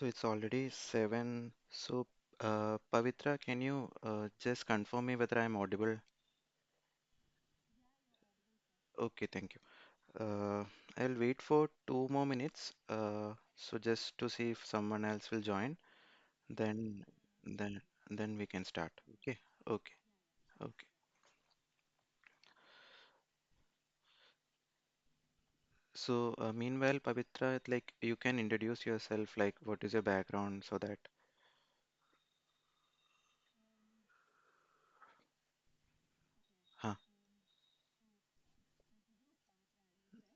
So it's already 7. So, Pavitra, can you just confirm me whether I'm audible? Okay, thank you. I'll wait for 2 more minutes. So just to see if someone else will join, then then then we can start. Okay, okay, okay. So meanwhile, Pavitra, like you can introduce yourself, like what is your background, so that. Huh?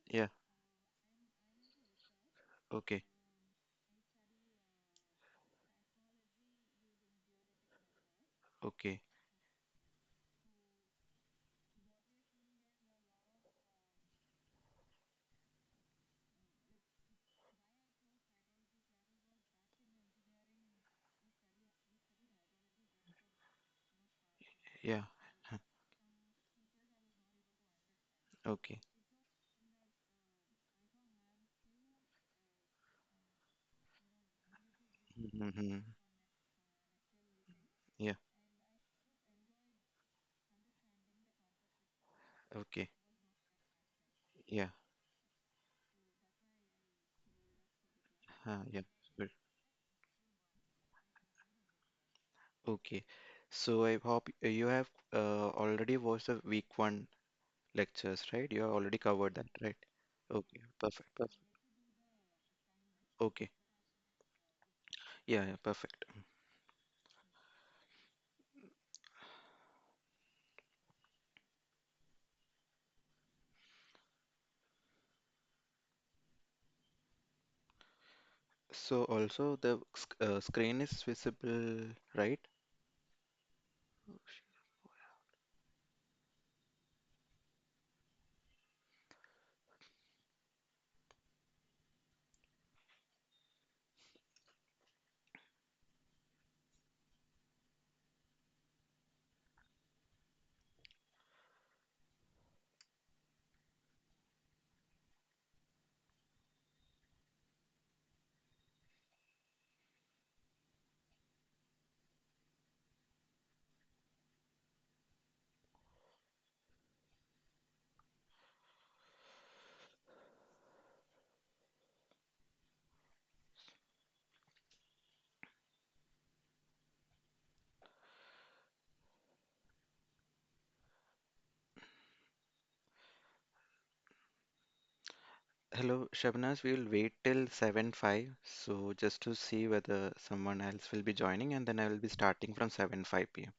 Yeah. Okay. Okay. Yeah. Huh. Okay. Mm-hmm. Yeah. Okay. Yeah. Yeah. Good. Okay. So I hope you have already watched the week one lectures, right? You have already covered that, right? Okay. Perfect. Perfect. Okay. Yeah. Yeah. Perfect. So also the screen is visible, right? Hello, Shabnaz. We will wait till 7:05. So just to see whether someone else will be joining, and then I will be starting from 7:05 p.m.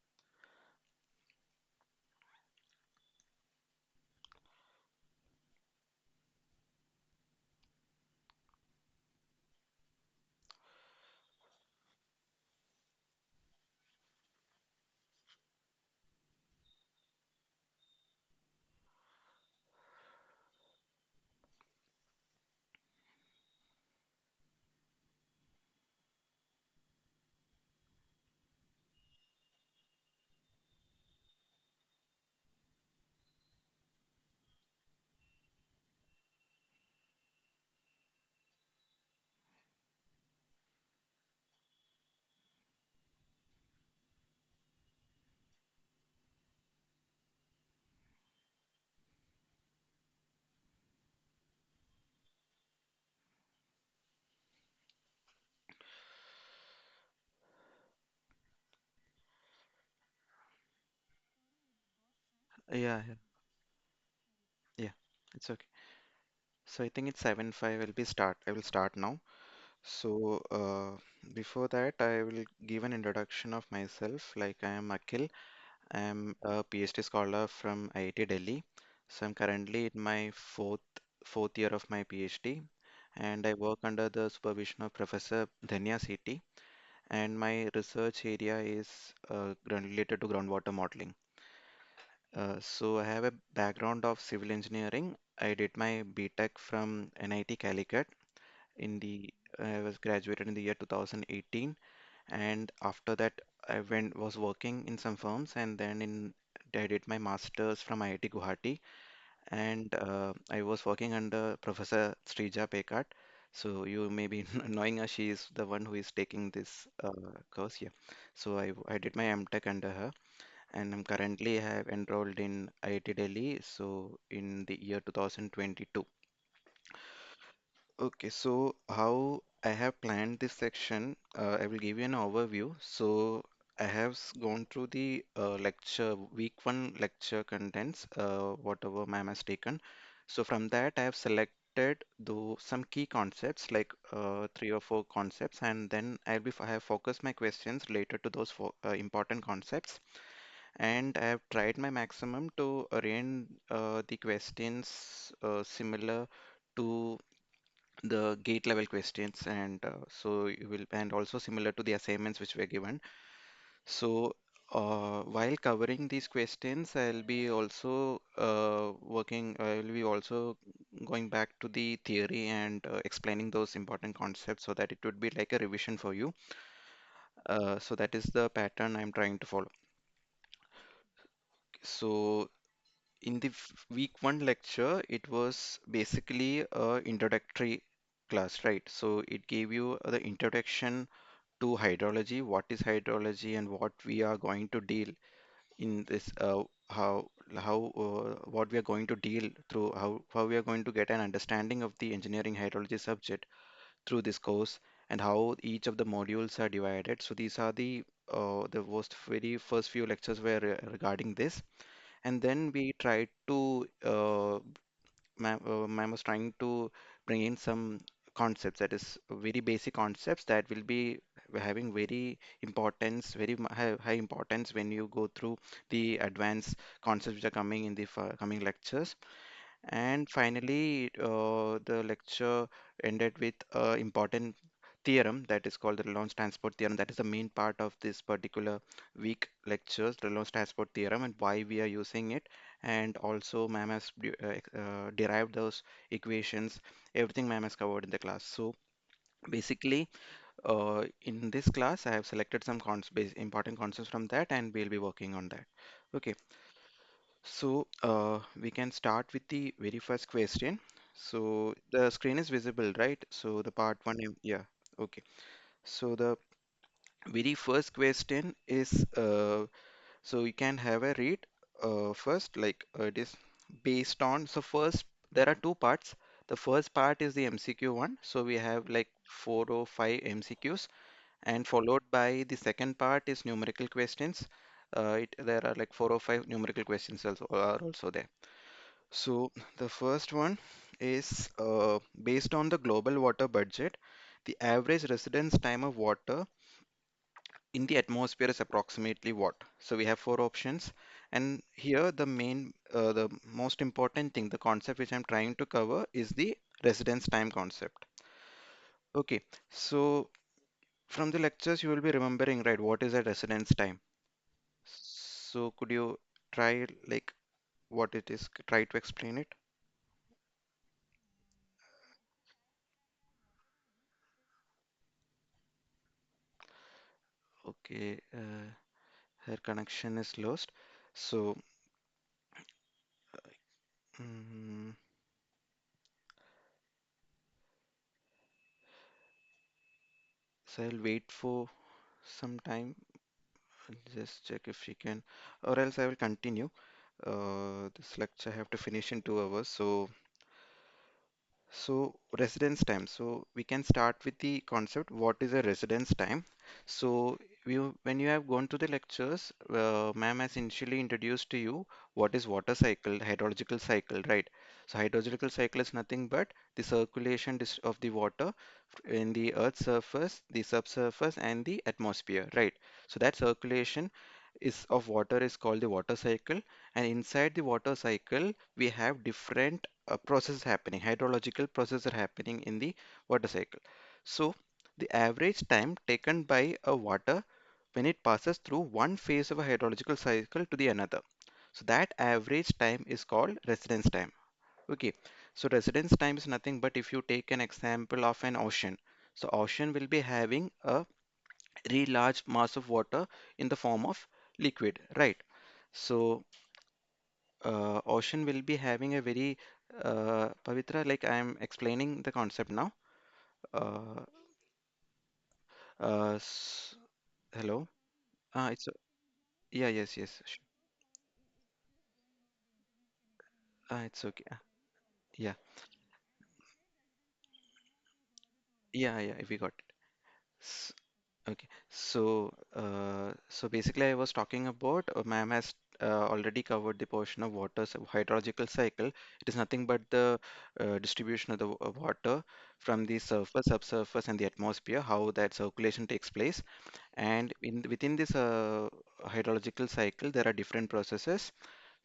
Yeah, yeah, yeah. It's okay. So I think it's 7:05. I will start now. So before that, I will give an introduction of myself. Like I am Akhil. I am a PhD scholar from IIT Delhi. So I'm currently in my fourth year of my PhD, and I work under the supervision of Professor Dhanya Sethi. And my research area is related to groundwater modeling. So I have a background of civil engineering. I did my BTech from NIT Calicut in the I was graduated in the year 2018, and after that I went was working in some firms, and then I did my masters from IIT Guwahati, and I was working under Professor Srija Pekat. So you may be knowing her. She is the one who is taking this course. Yeah. So I did my MTech under her, and I'm currently have enrolled in IIT Delhi. So in the year 2022. Okay, so how I have planned this section, I will give you an overview. So I have gone through the week one lecture contents, whatever ma'am has taken. So from that, I have selected some key concepts, like three or four concepts, and then I have focused my questions related to those important concepts. And I have tried my maximum to arrange the questions similar to the gate level questions, and so you will, and also similar to the assignments which were given. So while covering these questions, I'll be also going back to the theory and explaining those important concepts so that it would be like a revision for you. So that is the pattern I'm trying to follow. So in the week one lecture, it was basically a introductory class, right? So it gave you the introduction to hydrology, what is hydrology, and what we are going to deal in this, what we are going to deal through, how we are going to get an understanding of the engineering hydrology subject through this course, and how each of the modules are divided. So these are the very first few lectures were regarding this, and then we tried to ma'am was trying to bring in some concepts, that is very basic concepts that will be having very importance, high importance when you go through the advanced concepts which are coming in the coming lectures. And finally, the lecture ended with an important theorem that is called the Relevance Transport Theorem. That is the main part of this particular week lectures, the Relevance Transport Theorem, and why we are using it. And also, ma'am has derived those equations. Everything ma'am has covered in the class. So basically, in this class, I have selected some important concepts from that, and we'll be working on that. Okay. So we can start with the very first question. So the screen is visible, right? So the part one, yeah, okay. So the very first question is, so you can have a read first, like it is based on, so first there are two parts. The first part is the MCQ one. So we have like 4 or 5 MCQs, and followed by the second part is numerical questions. There are like 4 or 5 numerical questions also are also there. So the first one is based on the global water budget, the average residence time of water in the atmosphere is approximately what? So we have 4 options, and here the most important thing, the concept which I'm trying to cover is the residence time concept. Okay, so from the lectures you will be remembering, right? What is a residence time? So could you try like what it is? Try to explain it. Okay. Her connection is lost. So, mm, so I'll wait for some time. Just check if she can, or else I will continue. This lecture I have to finish in 2 hours. So residence time. So we can start with the concept. What is a residence time? So when you have gone to the lectures, ma'am has initially introduced to you what is water cycle, hydrological cycle, right? So hydrological cycle is nothing but the circulation of the water in the Earth's surface, the subsurface, and the atmosphere, right? So that circulation is of water is called the water cycle, and inside the water cycle we have different processes happening, hydrological processes are happening in the water cycle. So the average time taken by a water when it passes through one phase of a hydrological cycle to the another, so that average time is called residence time. Okay, so residence time is nothing but, if you take an example of an ocean, so ocean will be having a very large mass of water in the form of liquid, right? So ocean will be having a very Pavitra, like I am explaining the concept now. Uh, uh, s Hello. It's yeah, yes, yes. It's okay. Yeah, yeah. We got it. S Okay. So basically, I was talking about. Ma'am has already covered the portion of hydrological cycle. It is nothing but the distribution of the water from the surface, subsurface, and the atmosphere. How that circulation takes place. And within this hydrological cycle, there are different processes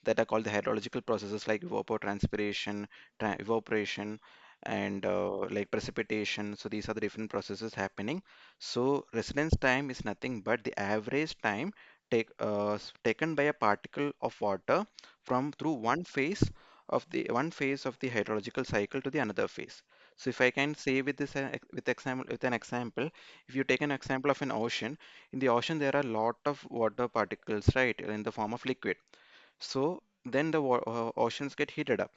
that are called the hydrological processes like evapotranspiration, evaporation, and like precipitation. So these are the different processes happening. So residence time is nothing but the average time taken by a particle of water from through one phase of the hydrological cycle to the another phase. So if I can say with this with an example, if you take an example of an ocean, in the ocean there are a lot of water particles, right, in the form of liquid. So then the oceans get heated up.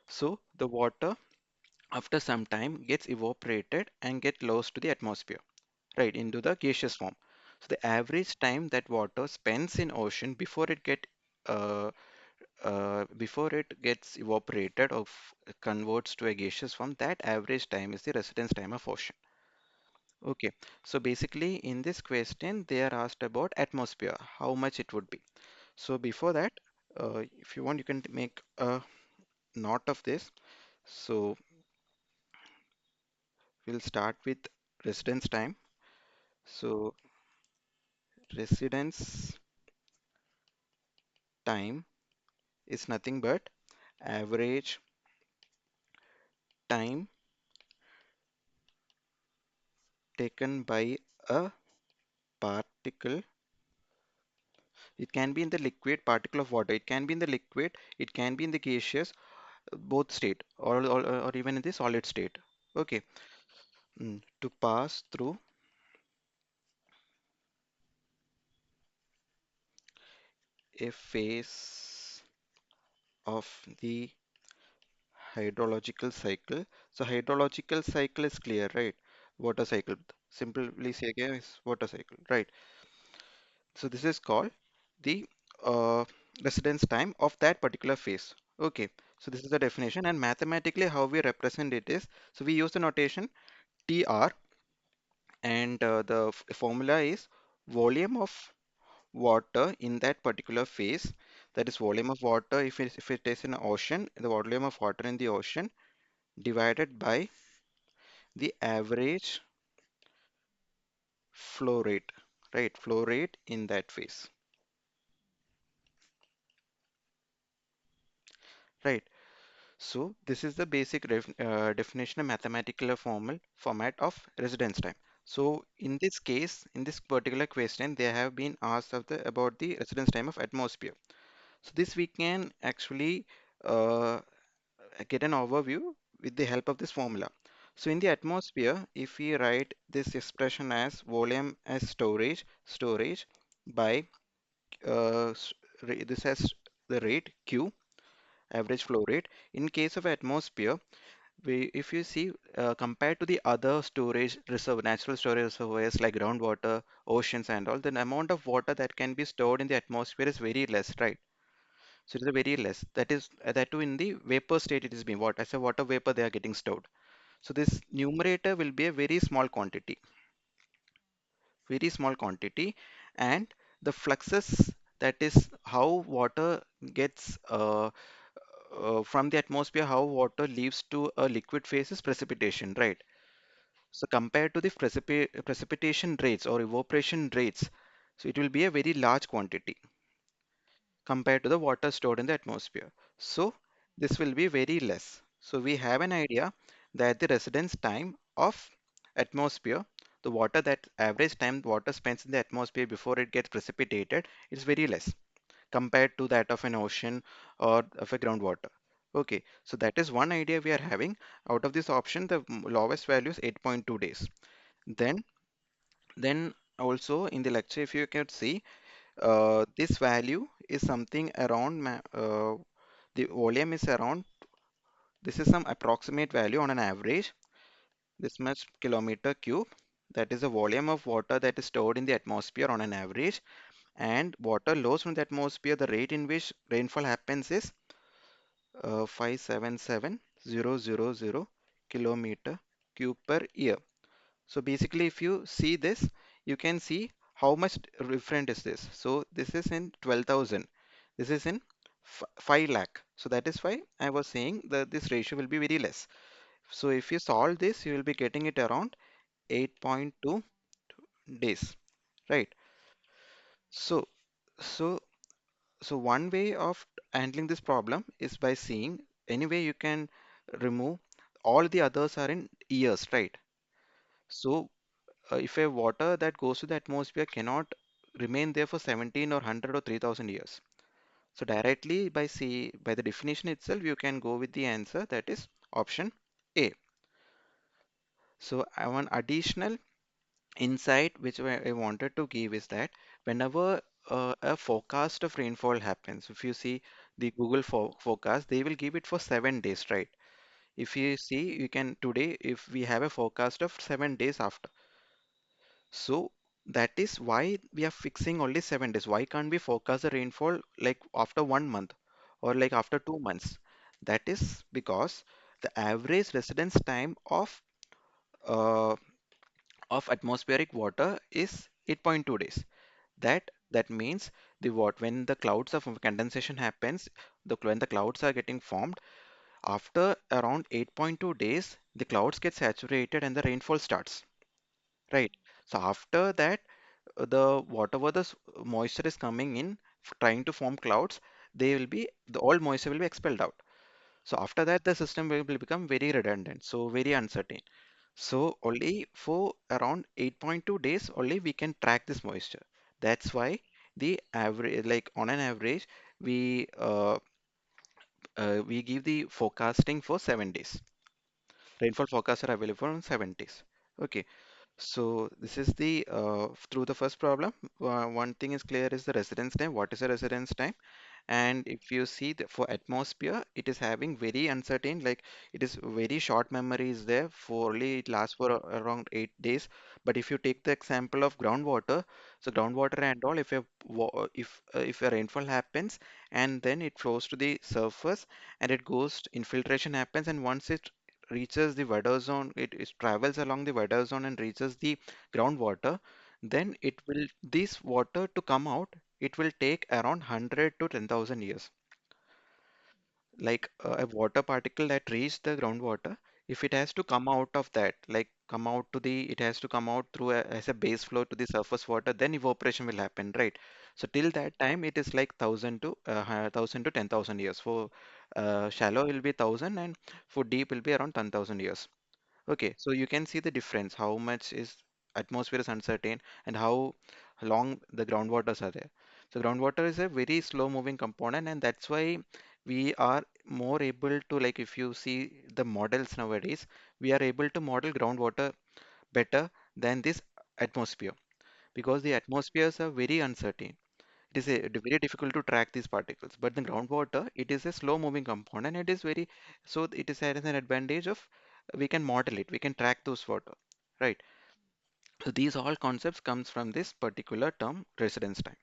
So the water after some time gets evaporated and get lost to the atmosphere, right, into the gaseous form. So the average time that water spends in ocean uh, before it gets evaporated or converts to a gaseous form, that average time is the residence time of ocean. Okay, so basically in this question they are asked about atmosphere, how much it would be. So before that, if you want, you can make a note of this. So we'll start with residence time. So residence time is nothing but average time taken by a particle. It can be in the liquid particle of water. It can be in the liquid. It can be in the gaseous, both state, or even in the solid state. Okay. To pass through a phase of the hydrological cycle. So hydrological cycle is clear, right? Water cycle. Simply say again is water cycle, right? So this is called the uh, residence time of that particular phase. Okay. So this is the definition, and mathematically how we represent it is, so we use the notation TR, and the formula is volume of water in that particular phase. That is volume of water if it is in an ocean, the volume of water in the ocean divided by the average flow rate, right? Flow rate in that phase, right? So this is the basic definition of mathematical format of residence time. So in this case, in this particular question, they have been asked about the residence time of atmosphere. So this we can actually uh, get an overview with the help of this formula. So in the atmosphere, if we write this expression as volume as storage by this has the rate Q, average flow rate. In case of atmosphere, if you see compared to the other natural storage reservoirs like groundwater, oceans and all, the amount of water that can be stored in the atmosphere is very less, right? So it is a very less. That is that too in the vapor state it is being what as a water vapor they are getting stored. So this numerator will be a very small quantity, and the fluxes, that is how water gets from the atmosphere, how water leaves to a liquid phase is precipitation, right? So compared to the precipitation rates or evaporation rates, so it will be a very large quantity compared to the water stored in the atmosphere. So this will be very less. So we have an idea that the residence time of atmosphere, the water that average time water spends in the atmosphere before it gets precipitated is very less compared to that of an ocean or of a groundwater. Okay, so that is one idea we are having. Out of this option, the lowest value is 8.2 days. Then, then also in the lecture, if you can see, this value is something around the volume is around, this is some approximate value on an average. this much kilometer cube. That is the volume of water that is stored in the atmosphere on an average. And water loss from the atmosphere, the rate in which rainfall happens is 577,000 kilometer cube per year. So basically, if you see this, you can see how much different is this. So this is in 12,000. This is in 5 lakh. So that is why I was saying that this ratio will be very less. So if you solve this, you will be getting it around 8.2 days, right? So, so, so one way of handling this problem is by seeing anyway you can remove all the others are in years, right? So if a water that goes to the atmosphere cannot remain there for 17 or 100 or 3000 years. So directly by the definition itself, you can go with the answer that is option A. So one additional insight which I wanted to give is that whenever a forecast of rainfall happens, if you see the Google forecast, they will give it for 7 days, right? If you see, you can today, if we have a forecast of 7 days after, so that is why we are fixing only 7 days. Why can't we forecast the rainfall like after 1 month or like after 2 months? That is because the average residence time uh, of atmospheric water is 8.2 days. That means the what when the clouds of condensation happens, when the clouds are getting formed, after around 8.2 days, the clouds get saturated and the rainfall starts. Right. So after that, the whatever moisture is coming in, trying to form clouds, the all moisture will be expelled out. So after that, the system will become very redundant, so very uncertain. So only for around 8.2 days only we can track this moisture. That's why the average, like on an average, we uh, we give the forecasting for 7 days. Rainfall forecasts are available on 7 days. Okay. So this is the through the first problem. One thing is clear is the residence time. What is the residence time? And if you see for atmosphere, it is having very uncertain, like it is very short memory is there for only it lasts for around 8 days. But if you take the example of groundwater, so groundwater and all, if a rainfall happens and then it flows to the surface and it goes infiltration happens, and once it reaches the weather zone, it travels along the weather zone and reaches the groundwater, then it will this water to come out, it will take around 100 to 10,000 years. Like a water particle that reached the groundwater, if it has to come out of that, like come out to the, it has to come out through as a base flow to the surface water, then evaporation will happen, right? So till that time, it is like 1000 to 10,000 years. For shallow, it will be 1000, and for deep, will be around 10,000 years. Okay, so you can see the difference, how much is atmosphere is uncertain and how long the groundwaters are there. So groundwater is a very slow moving component, and that's why we are more able to, like if you see the models nowadays, we are able to model groundwater better than this atmosphere, because the atmospheres are very uncertain. It is very difficult to track these particles, but the groundwater, it is a slow moving component. It is very, so it is has an advantage of we can model it, we can track those water, right? So these all concepts comes from this particular term residence time.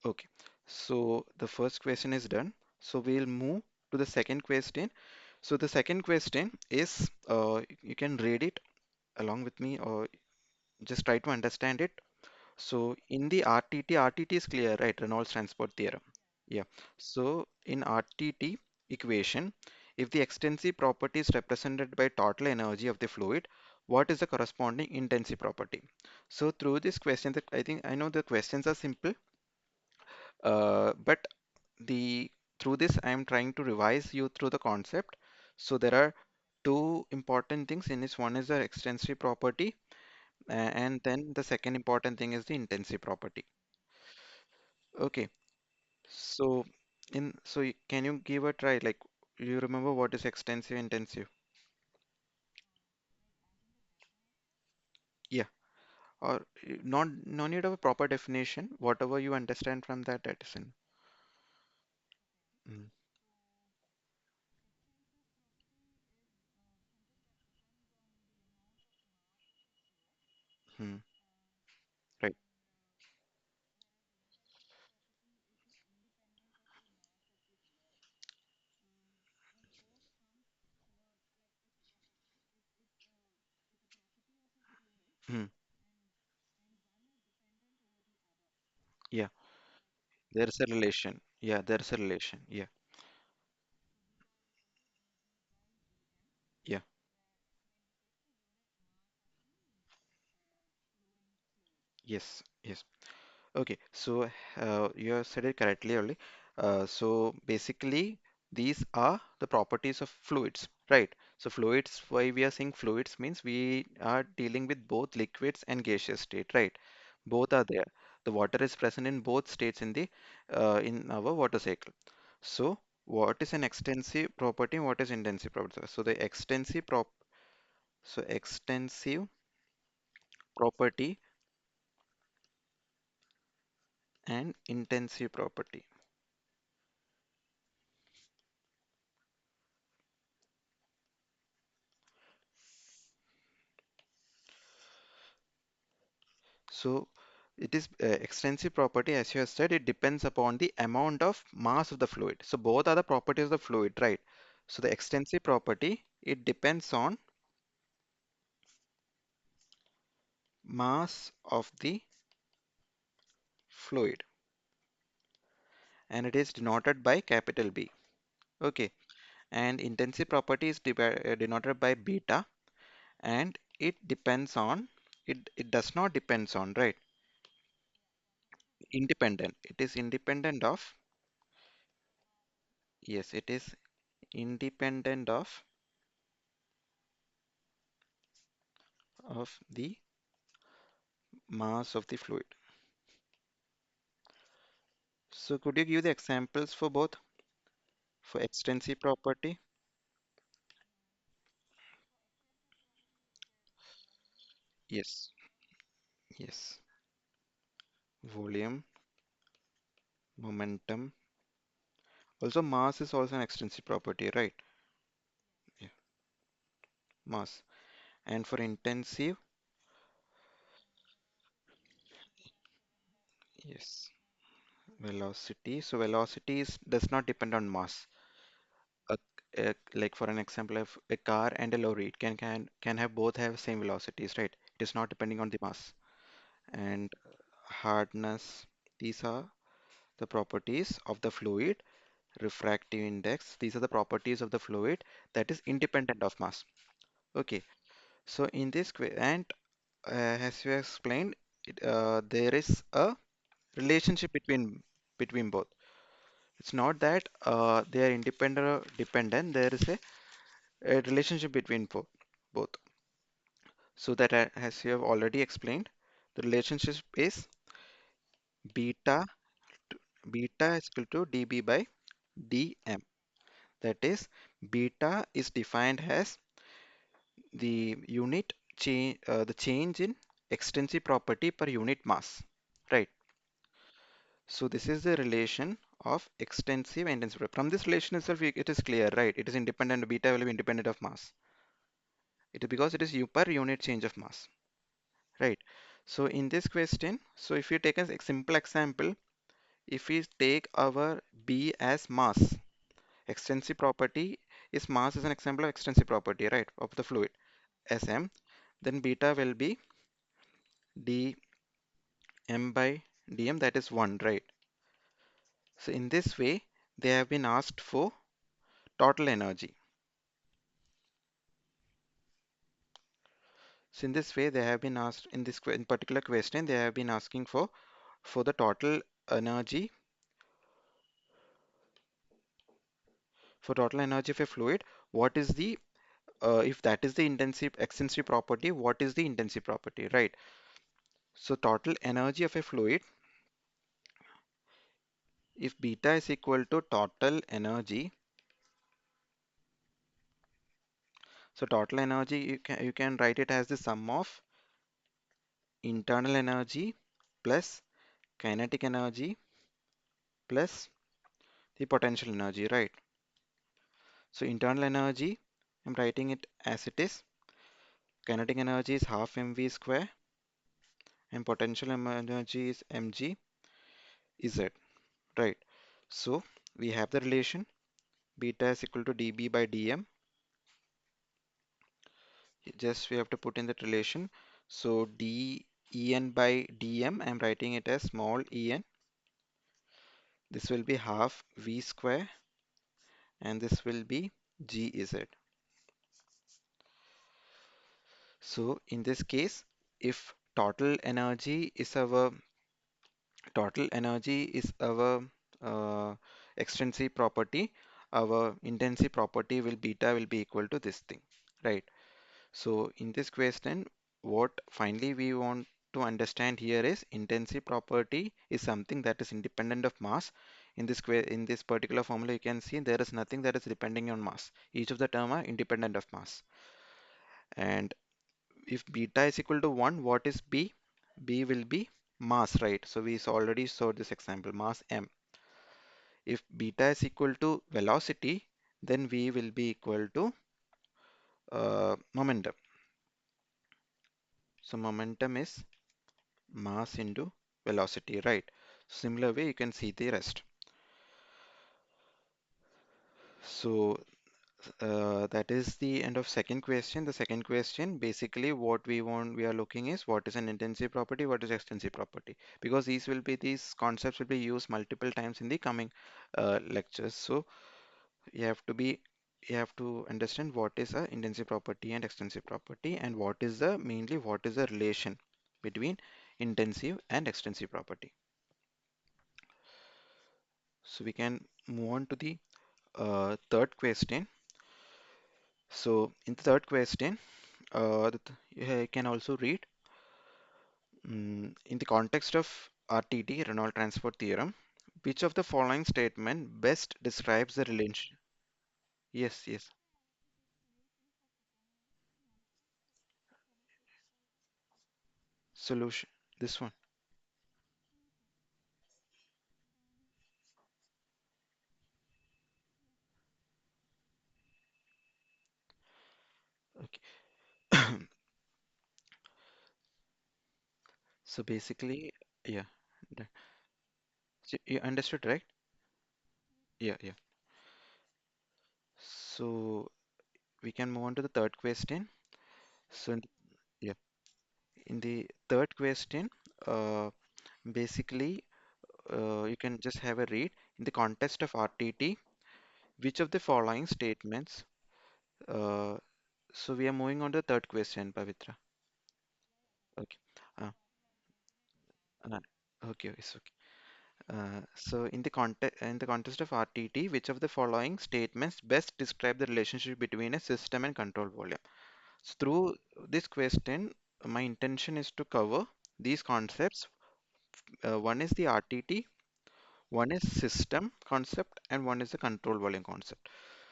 Okay, so the first question is done. So we'll move to the second question. So the second question is, you can read it along with me or just try to understand it. So in the RTT is clear, right? Reynolds transport theorem. Yeah. So in RTT equation, if the extensive property is represented by total energy of the fluid, what is the corresponding intensive property? So through this question, that I think I know the questions are simple, but the through this I am trying to revise you through the concept. So there are two important things in this. One is the extensive property, and then the second important thing is the intensive property. Okay. So can you give a try? Like you remember what is extensive, intensive? Yeah. Or not no need of a proper definition. Whatever you understand from that, that is in. Mm. Hmm. Right. Hmm. Yeah. There's a relation. Yeah, there's a relation. Yeah. Yeah. Yes. Yes. Okay, so you have said it correctly only. So basically, these are the properties of fluids, right? So fluids, why we are saying fluids means we are dealing with both liquids and gaseous state, right? Both are there. The water is present in both states in our water cycle. So what is an extensive property? What is intensive property? So the extensive property and intensive property. So it is extensive property, as you have said, it depends upon the amount of mass of the fluid. So both are the properties of the fluid, right? So the extensive property, it depends on mass of the fluid, and it is denoted by capital B. Okay, and intensive property is denoted by beta, and it depends on, it does not depends on, right? Independent. It is independent of, yes, it is independent of the mass of the fluid. So could you give the examples for both? For extensive property? Yes, yes. Volume, momentum. Also, mass is also an extensive property, right? Yeah, mass. And for intensive, yes, velocity. So velocity does not depend on mass. A, like for an example of a car and a lorry, it can have both have same velocities, right? It is not depending on the mass. And hardness, these are the properties of the fluid. Refractive index, these are the properties of the fluid that is independent of mass. Okay, so in this and as you explained, there is a relationship between both. It's not that they are independent or dependent. There is a relationship between both. So that as you have already explained, the relationship is beta beta is equal to dB by dm. That is, beta is defined as the change in extensive property per unit mass, right? So this is the relation of extensive and intensive. From this relation itself, it is clear, right? It is independent. Beta will be independent of mass. It is because it is per unit change of mass, right? So in this question, so if you take a simple example, if we take our B as mass, extensive property is mass is an example of extensive property, right, of the fluid Sm, then beta will be dm by dm, that is 1, right? So in this way, they have been asked for total energy. So in this way, they have been asked in this in particular question, they have been asking for the total energy of a fluid. What is the if that is the intensive extensive property, what is the intensive property, right? So total energy of a fluid, if beta is equal to total energy, so total energy you can write it as the sum of internal energy plus kinetic energy plus the potential energy, right? So internal energy, I'm writing it as it is. Kinetic energy is half mv square and potential energy is mg z, right? So we have the relation beta is equal to dB by dm. Just we have to put in that relation. So den by dm, I'm writing it as small en. This will be half v square, and this will be gz. So in this case, if total energy is our extrinsic property, our intensive property will beta will be equal to this thing, right? So in this question, what finally we want to understand here is intensive property is something that is independent of mass. In this particular formula, you can see there is nothing that is depending on mass. Each of the term are independent of mass. And if beta is equal to 1, what is B? B will be mass, right? So we already saw this example, mass m. If beta is equal to velocity, then V will be equal to momentum. So momentum is mass into velocity, right? Similar way you can see the rest. So that is the end of second question. The second question, basically what we are looking is what is an intensive property, what is extensive property, because these concepts will be used multiple times in the coming lectures. So you have to be you have to understand what is a intensive property and extensive property, and what is the relation between intensive and extensive property. So we can move on to the third question. So in the third question, you can also read in the context of RTD, Reynolds Transport Theorem, which of the following statement best describes the relation? Yes, yes. Solution. This one. Okay. So basically, yeah. the- So you understood, right? Yeah, yeah. So we can move on to the third question. So yeah, in the third question, uh, basically, you can just have a read in the context of RTT. Which of the following statements? Uh, so we are moving on to the third question, Pavitra. Okay. Uh, uh, okay, it's okay. So in the context of RTT, which of the following statements best describe the relationship between a system and control volume? So through this question, my intention is to cover these concepts. One is the RTT, one is system concept, and one is the control volume concept.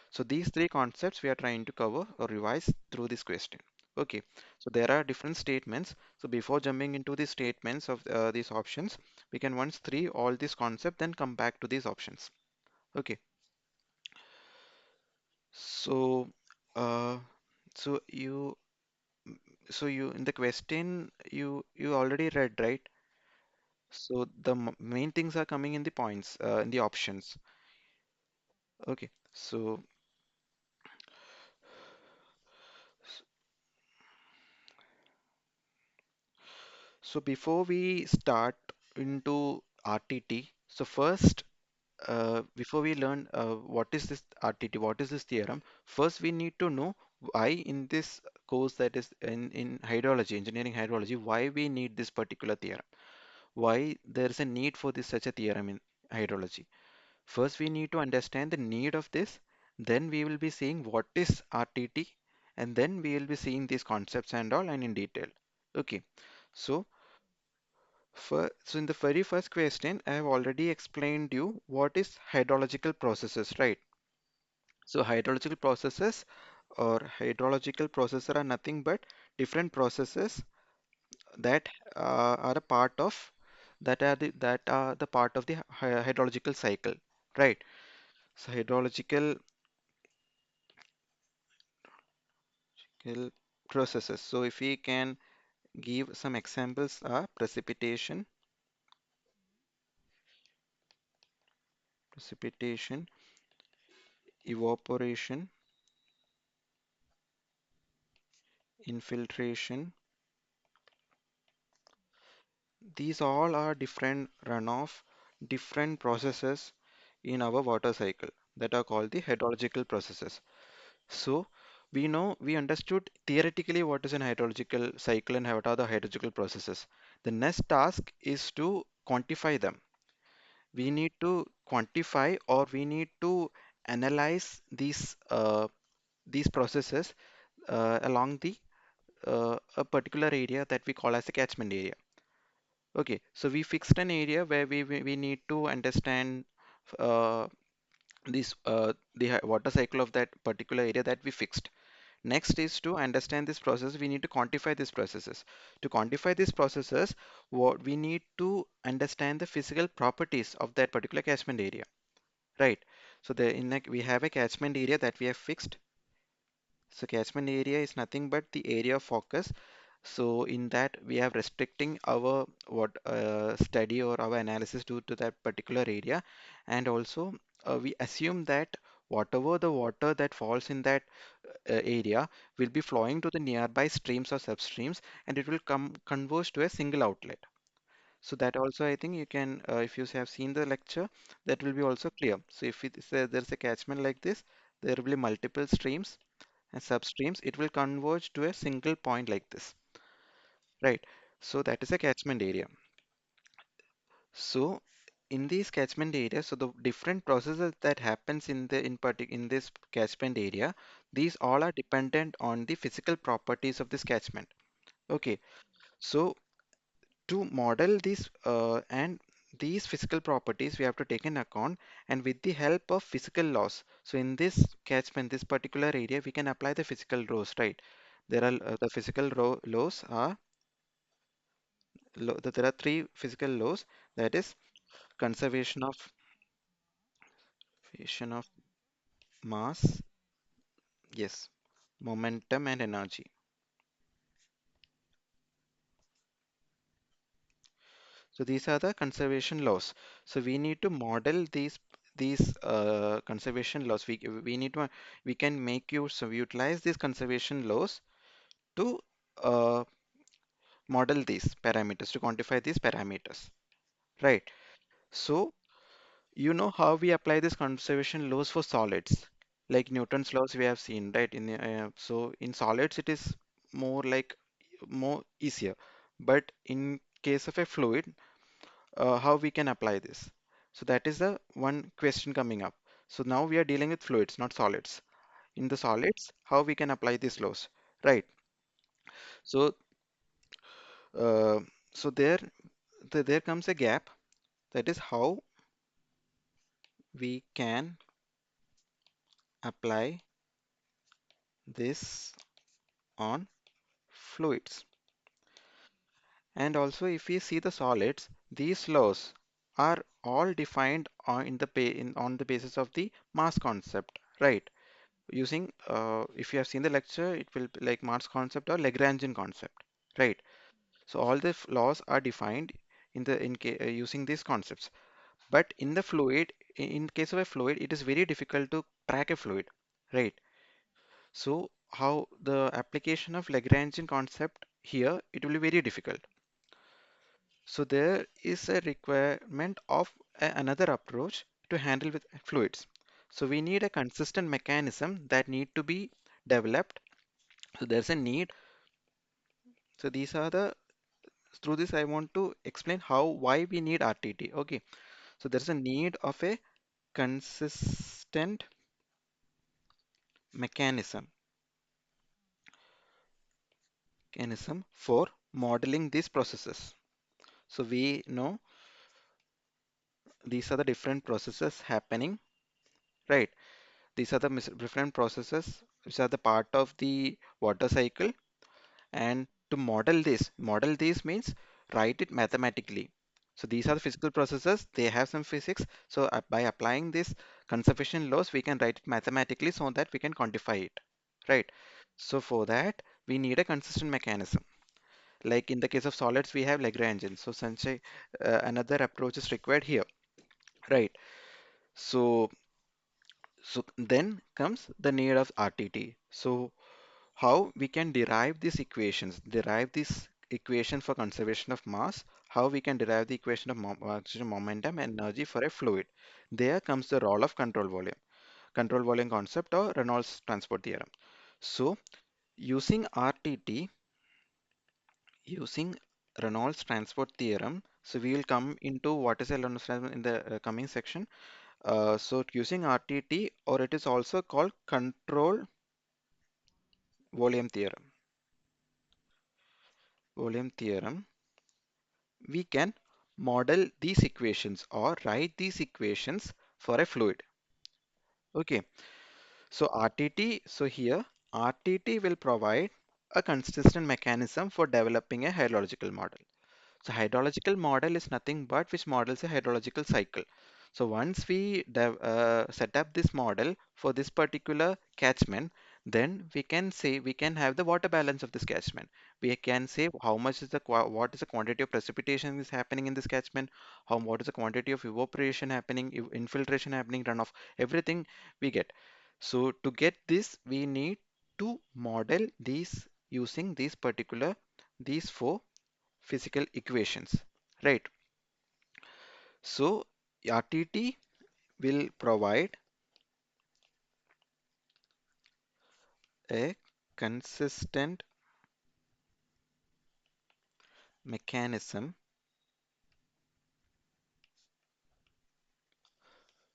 So these three concepts we are trying to cover or revise through this question. Okay, so there are different statements. So before jumping into the statements of these options, we can once three all these concepts, then come back to these options. Okay, so uh, so you you in the question you already read, right? So the main things are coming in the points in the options. Okay, so before we start into RTT, so first before we learn what is this RTT, what is this theorem, first we need to know why in this course, that is in hydrology, engineering hydrology, why we need this particular theorem, why there is a need for this such a theorem in hydrology. First, we need to understand the need of this, then we will be seeing what is RTT, and then we will be seeing these concepts and all and in detail. Okay, so so in the very first question, I have already explained you what is hydrological processes, right? So hydrological processes are nothing but different processes that are a part of that are the part of the hydrological cycle, right? So hydrological processes. So if we can give some examples are precipitation, evaporation, infiltration. These all are different runoff, different processes in our water cycle that are called the hydrological processes. So we understood theoretically what is an hydrological cycle and what are the hydrological processes. The next task is to quantify them. We need to quantify or we need to analyze these processes along the a particular area that we call as a catchment area. Okay, so we fixed an area where we need to understand uh, water cycle of that particular area that we fixed. Next is to understand this process, we need to quantify these processes. To quantify these processes, what we need to understand the physical properties of that particular catchment area, right? So we have a catchment area that we have fixed. So catchment area is nothing but the area of focus. So in that we are restricting our what study or our analysis to that particular area, and also we assume that whatever the water that falls in that area will be flowing to the nearby streams or substreams, and it will come converge to a single outlet. So that also I think you can, if you have seen the lecture, that will be also clear. So if there's a catchment like this, there will be multiple streams and substreams. It will converge to a single point like this, right? So that is a catchment area. So in these catchment areas, so the different processes that happens in this catchment area, these all are dependent on the physical properties of this catchment. Okay, so to model these physical properties, we have to take in account, and with the help of physical laws. So in this catchment, this particular area, we can apply the physical laws, right? There are the laws are there are three physical laws. That is conservation of conservation of mass, yes, momentum and energy. So these are the conservation laws. So we need to model these conservation laws. We need to we can make use so we utilize these conservation laws to uh, model these parameters to quantify these parameters. Right. So you know how we apply this conservation laws for solids, like Newton's laws we have seen, right? So in solids it is more like more easier, but in case of a fluid, how we can apply this? So that is the one question coming up. So now we are dealing with fluids, not solids. In the solids, how we can apply these laws, right? So uh, so there comes a gap. That is how we can apply this on fluids. And also, if we see the solids, these laws are all defined on the basis of the mass concept, right? Using, if you have seen the lecture, it will be like mass concept or Lagrangian concept, right? So all the laws are defined using these concepts. But in the fluid, in case of a fluid, it is very difficult to track a fluid, right? So how the application of Lagrangian concept here, it will be very difficult. So there is a requirement of another approach to handle with fluids. So we need a consistent mechanism that need to be developed. So there's a need. So these are the through this I want to explain why we need RTT. Okay. So there's a need of a consistent mechanism mechanism for modeling these processes. So we know these are the different processes happening, right? These are the different processes which are the part of the water cycle. And to model this means write it mathematically. So these are the physical processes, they have some physics. So by applying this conservation laws, we can write it mathematically so that we can quantify it, right? So for that, we need a consistent mechanism. Like in the case of solids, we have Lagrangian. So another approach is required here, right? So so then comes the need of RTT. So how we can derive this equation for conservation of mass, how we can derive the equation of momentum and energy for a fluid. There comes the role of control volume concept or Reynolds transport theorem. So using RTT, using Reynolds transport theorem, so we will come into what is a Reynolds transport in the coming section. So using RTT, or it is also called control volume theorem. Volume theorem, we can model these equations or write these equations for a fluid. Okay, so RTT, so here RTT will provide a consistent mechanism for developing a hydrological model. So hydrological model is nothing but which models a hydrological cycle. So once we set up this model for this particular catchment, then we can say we can have the water balance of this catchment. We can say how much is what is the quantity of precipitation is happening in this catchment, what is the quantity of evaporation happening, infiltration happening, runoff, everything we get. So to get this, we need to model these using these four physical equations, right? So RTT will provide a consistent mechanism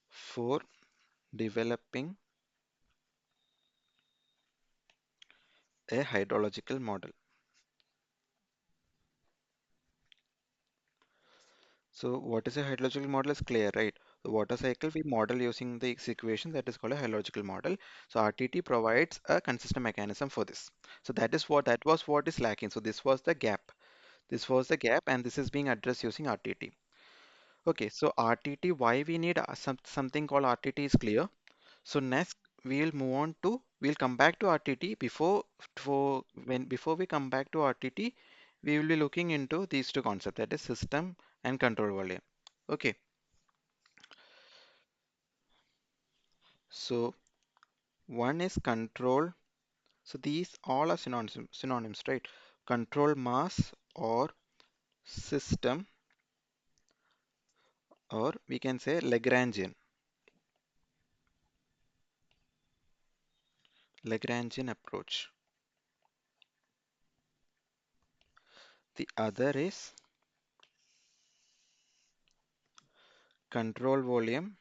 for developing a hydrological model. So what is a hydrological model is clear, right? The water cycle we model using the equation that is called a hydrological model. So RTT provides a consistent mechanism for this. So that was what is lacking. So this was the gap. This was the gap, and this is being addressed using RTT. Okay, so RTT, why we need something called RTT is clear. So next we'll come back to RTT. Before we come back to RTT, we will be looking into these two concepts, that is system and control volume. Okay, so one is control. So these all are synonyms, right? Control mass or system, or we can say Lagrangian approach. The other is control volume,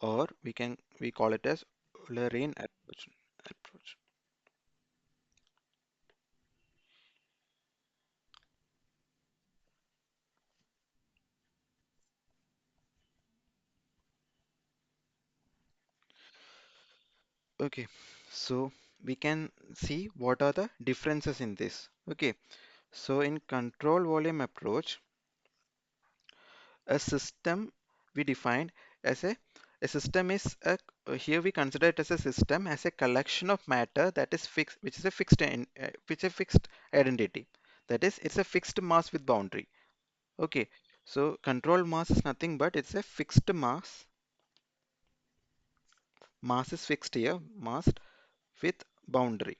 or we call it as Lorraine approach. Okay, so we can see what are the differences in this. Okay, so in control volume approach, a system we defined as a system is here we consider it as a system as a collection of matter that is fixed, which is a which is a fixed identity. That is, it's a fixed mass with boundary. Okay, so control mass is nothing but it's a fixed mass. Mass is fixed here, mass with boundary.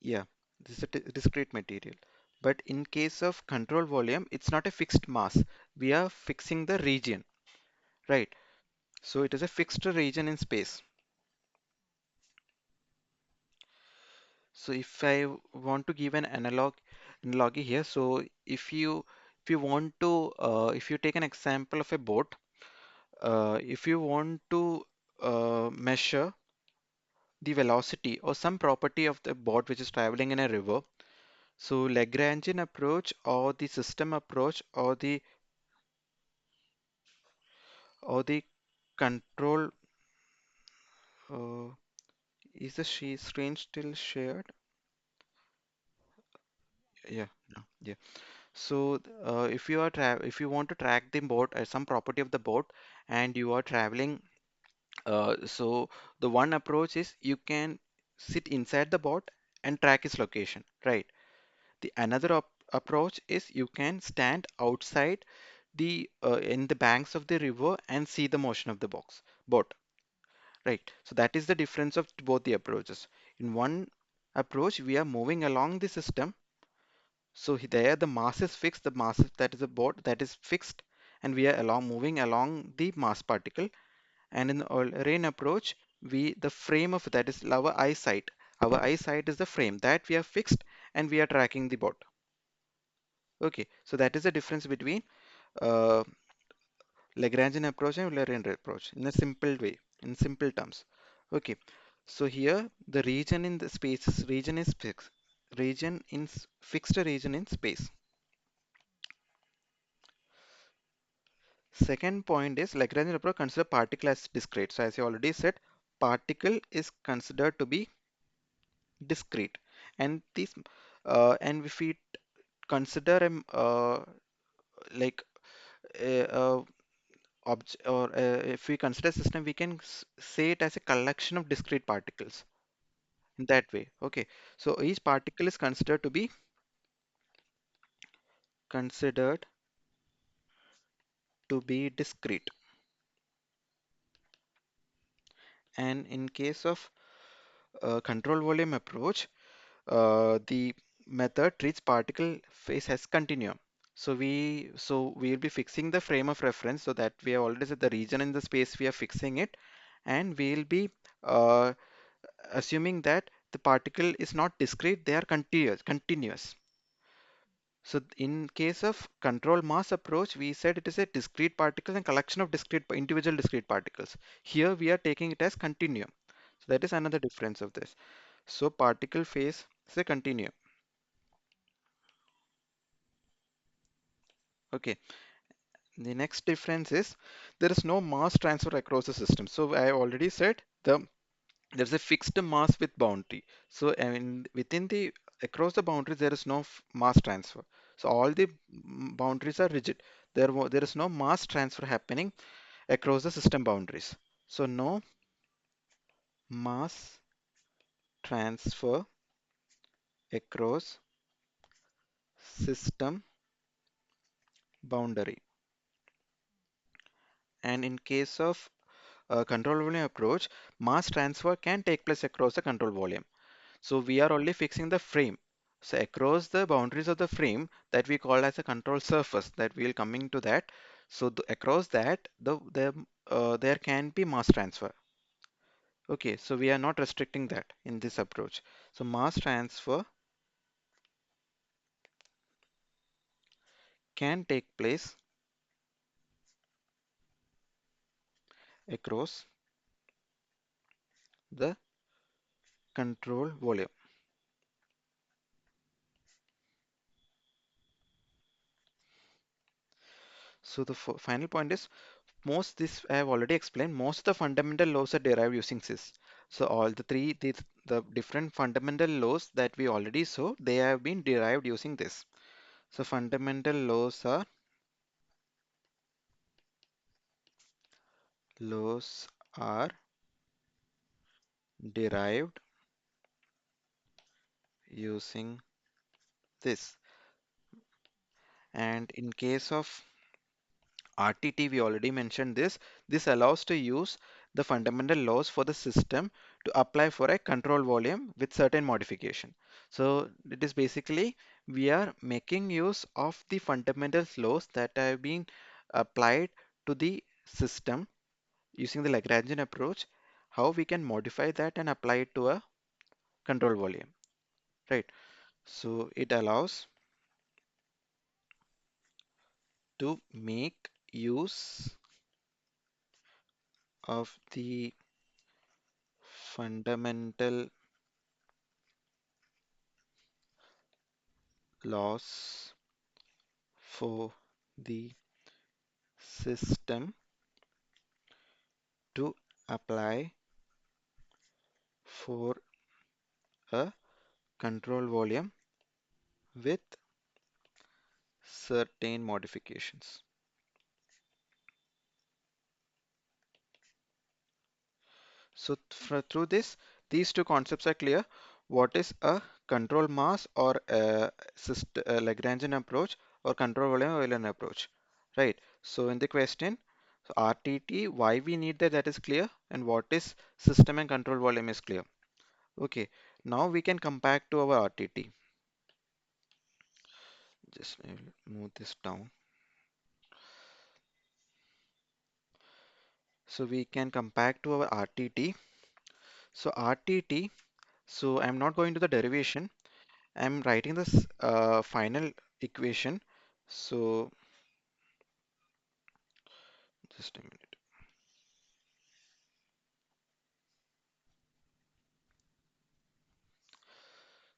Yeah, this is a discrete material. But in case of control volume, it's not a fixed mass. We are fixing the region, right? So it is a fixed region in space. So if I want to give an analogy here, so if you want to if you take an example of a boat, if you want to measure the velocity or some property of the boat which is traveling in a river, so Lagrangian approach or the system approach or the control uh, is the screen still shared? Yeah, no, yeah. So if you want to track the boat, some property of the boat, and you are traveling, so the one approach is you can sit inside the boat and track its location, right? The another approach is you can stand outside the in the banks of the river and see the motion of the boat, right? So that is the difference of both the approaches. In one approach, we are moving along the system. So there the mass is fixed, the mass that is a boat that is fixed, and we are moving along the mass particle. And in the rain approach, we the frame of that is our eyesight. Our eyesight is the frame that we are fixed and we are tracking the boat. Okay, so that is the difference between uh, Lagrangian approach and Euler-Renyi approach in a simple way, in simple terms. Okay, so here the region in the space region is fixed, fixed region in space. Second point is Lagrangian approach consider particle as discrete. So as I already said, particle is considered to be discrete, and this and if we consider like a or if we consider system, we can say it as a collection of discrete particles in that way. Okay, so each particle is considered to be discrete, and in case of control volume approach, the method treats particle phase as continuum. So we will be fixing the frame of reference, so that we have already said the region in the space we are fixing it, and we will be uh, assuming that the particle is not discrete, they are continuous. So in case of control mass approach, we said it is a discrete particle and collection of individual discrete particles. Here we are taking it as continuum. So that is another difference of this. So particle phase is a continuum. Okay. The next difference is there is no mass transfer across the system. So I already said there's a fixed mass with boundary. So I mean within the across the boundaries there is no mass transfer. So all the boundaries are rigid. There is no mass transfer happening across the system boundaries. So no mass transfer across system boundary. And in case of control volume approach, mass transfer can take place across the control volume. So we are only fixing the frame. So across the boundaries of the frame that we call as a control surface, that we will coming to that. So across that there can be mass transfer. Okay, so we are not restricting that in this approach. So mass transfer can take place across the control volume. So the final point is most this I have already explained. Most of the fundamental laws are derived using this. So all the different fundamental laws that we already saw, they have been derived using this. So fundamental laws are derived using this. And in case of RTT, we already mentioned this. This allows to use the fundamental laws for the system to apply for a control volume with certain modification. So it is basically we are making use of the fundamental laws that have been applied to the system using the Lagrangian approach, how we can modify that and apply it to a control volume, right? So it allows to make use of the fundamental laws for the system to apply for a control volume with certain modifications. So through this, these two concepts are clear. What is a control mass or a Lagrangian approach or control volume Euler approach, right? So in the question, so RTT, why we need that, that is clear, and what is system and control volume is clear. Okay, now we can come back to our RTT. Just I will move this down. So we can come back to our RTT. So RTT, so I'm not going to the derivation. I'm writing this final equation. So just a minute.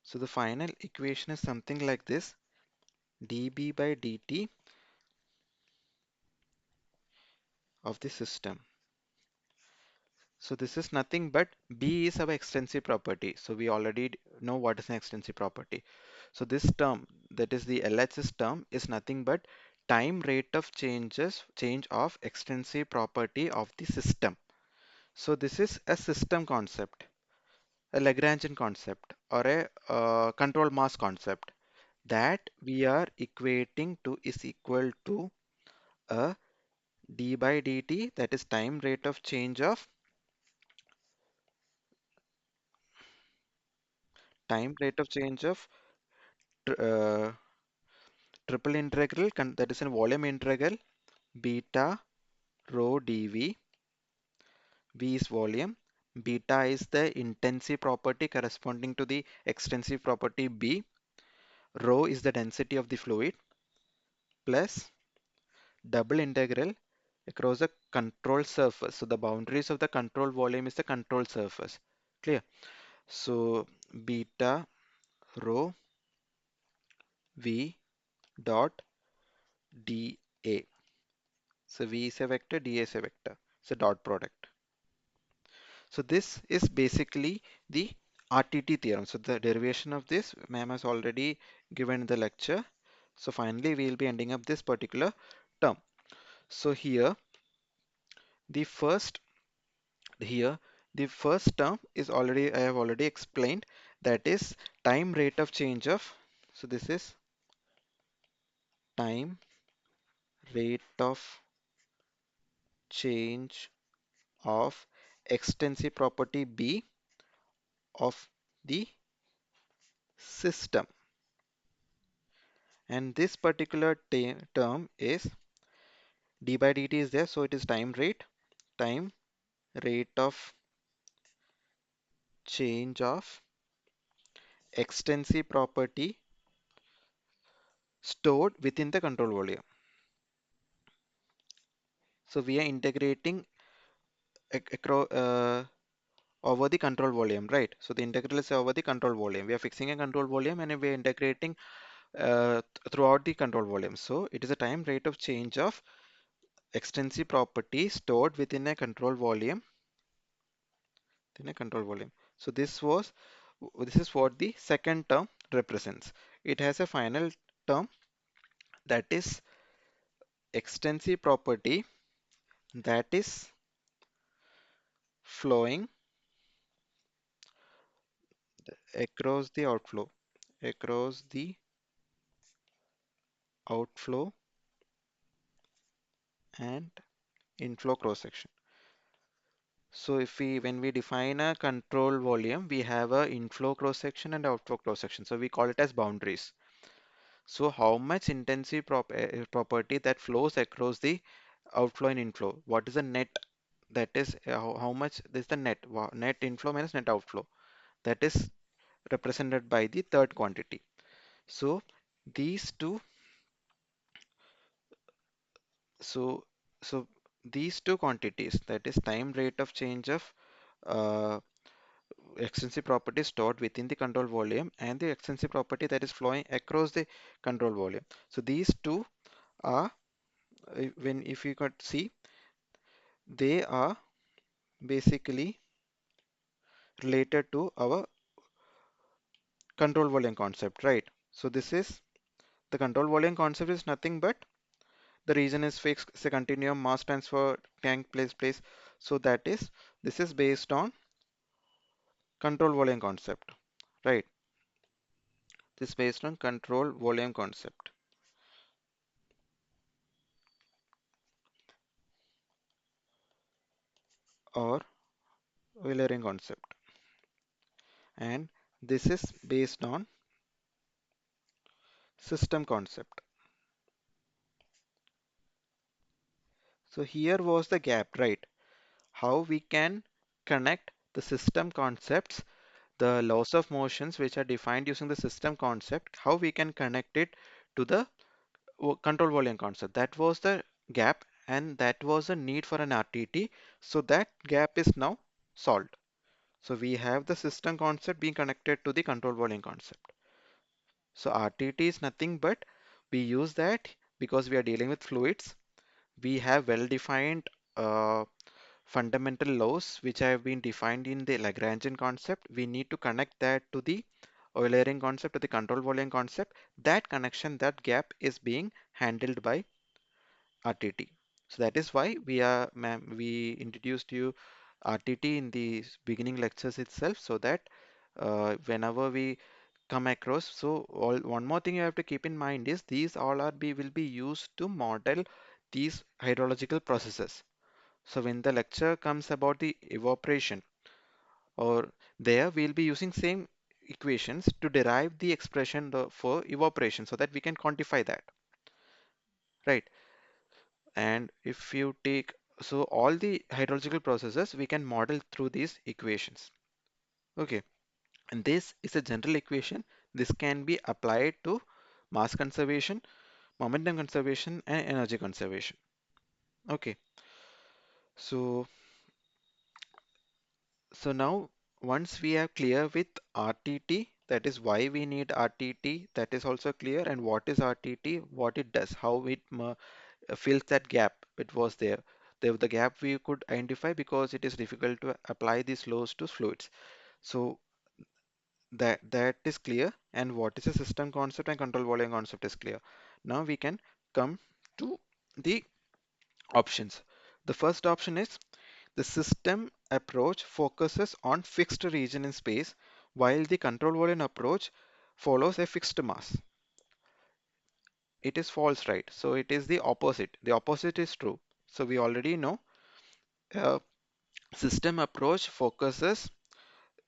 So the final equation is something like this: dB by dt of the system. So this is nothing but B is our extensive property. So we already know what is an extensive property. So this term, that is the LHS term, is nothing but time rate of change of extensive property of the system. So this is a system concept, a Lagrangian concept, or a control mass concept that we are equating to is equal to a d by dt, that is time rate of change of tr- uh, triple integral that is in volume integral beta rho dv. V is volume, beta is the intensive property corresponding to the extensive property B, rho is the density of the fluid, plus double integral across a control surface. So the boundaries of the control volume is the control surface. Clear? So beta rho V dot dA. So V is a vector, dA is a vector. It's a dot product. So this is basically the RTT theorem. So the derivation of this, ma'am has already given the lecture. So finally, we will be ending up this particular term. So the first here the first term is already, I have already explained, that is time rate of change of, so this is time rate of change of extensive property B of the system, and this particular term is d by dt is there, so it is time rate of change of extensive property stored within the control volume. So we are integrating across over the control volume, right? So the integral is over the control volume. We are fixing a control volume and we are integrating throughout the control volume. So it is a time rate of change of extensive property stored within a control volume. So this is what the second term represents. It has a final term, that is extensive property that is flowing across the across the outflow and inflow cross section. So when we define a control volume, we have a inflow cross section and outflow cross section. So we call it as boundaries. So how much intensive property that flows across the outflow and inflow? What is the net? That is how much is the net? Net inflow minus net outflow. That is represented by the third quantity. So these two, so so these two quantities, that is time rate of change of uh, extensive property stored within the control volume and the extensive property that is flowing across the control volume. So these two are, when if you could see, they are basically related to our control volume concept, right? So this is The control volume concept is nothing but the region is fixed, it's a continuum mass transfer tank place. So that is, this is based on control volume concept, right? This is based on control volume concept or Eulerian concept, and this is based on system concept. So here was the gap, right? How we can connect the system concepts, the laws of motions which are defined using the system concept, how we can connect it to the control volume concept. That was the gap, and that was a need for an RTT. So that gap is now solved. So we have the system concept being connected to the control volume concept. So RTT is nothing but we use that because we are dealing with fluids. We have well-defined uh, fundamental laws which have been defined in the Lagrangian concept. We need to connect that to the Eulerian concept, to the control volume concept. That connection, that gap is being handled by RTT. So that is why we introduced you RTT in the beginning lectures itself, so that whenever we come across, so one more thing you have to keep in mind is these all will be used to model these hydrological processes. So when the lecture comes about the evaporation, or there we'll be using same equations to derive the expression for evaporation so that we can quantify that, right? And if you take, so all the hydrological processes we can model through these equations. Okay, and this is a general equation. This can be applied to mass conservation, momentum conservation, and energy conservation. Okay, so now once we are clear with RTT, that is why we need RTT, that is also clear, and what is RTT, what it does, how it fills that gap it was there. The gap we could identify because it is difficult to apply these laws to fluids. So that is clear, and what is a system concept and control volume concept is clear. Now we can come to the options. The first option is the system approach focuses on fixed region in space, while the control volume approach follows a fixed mass. It is false, right? So it is the opposite. The opposite is true. So we already know uh, system approach focuses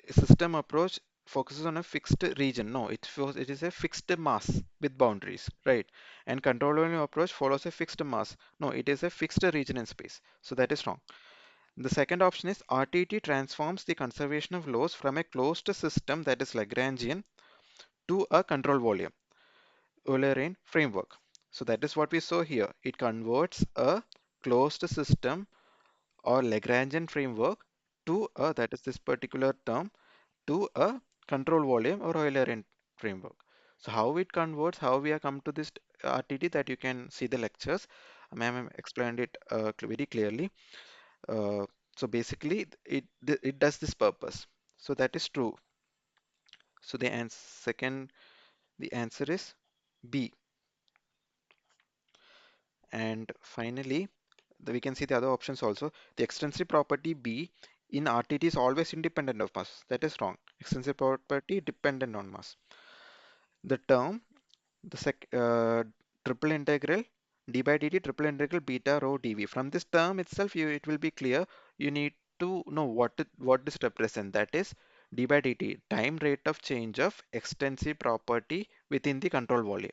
system approach focuses on a fixed region. No, it is a fixed mass with boundaries, right? And control volume approach follows a fixed mass. No, it is a fixed region in space. So that is wrong. The second option is RTT transforms the conservation of loss from a closed system, that is Lagrangian, to a control volume Eulerian framework. So that is what we saw here. It converts a closed system or Lagrangian framework to a, that is this particular term, to a control volume or Eulerian framework. So how it converts, how we have come to this RTT, that you can see the lectures. Ma'am explained it very clearly. Uh, so basically, it does this purpose. So that is true. So the answer is B. And finally, we can see the other options also. The extensive property B in RTT is always independent of mass. That is wrong. Extensive property dependent on mass. The term, the triple integral d by dt triple integral beta rho dv. From this term itself, it will be clear. You need to know what this represent. That is d by dt, time rate of change of extensive property within the control volume.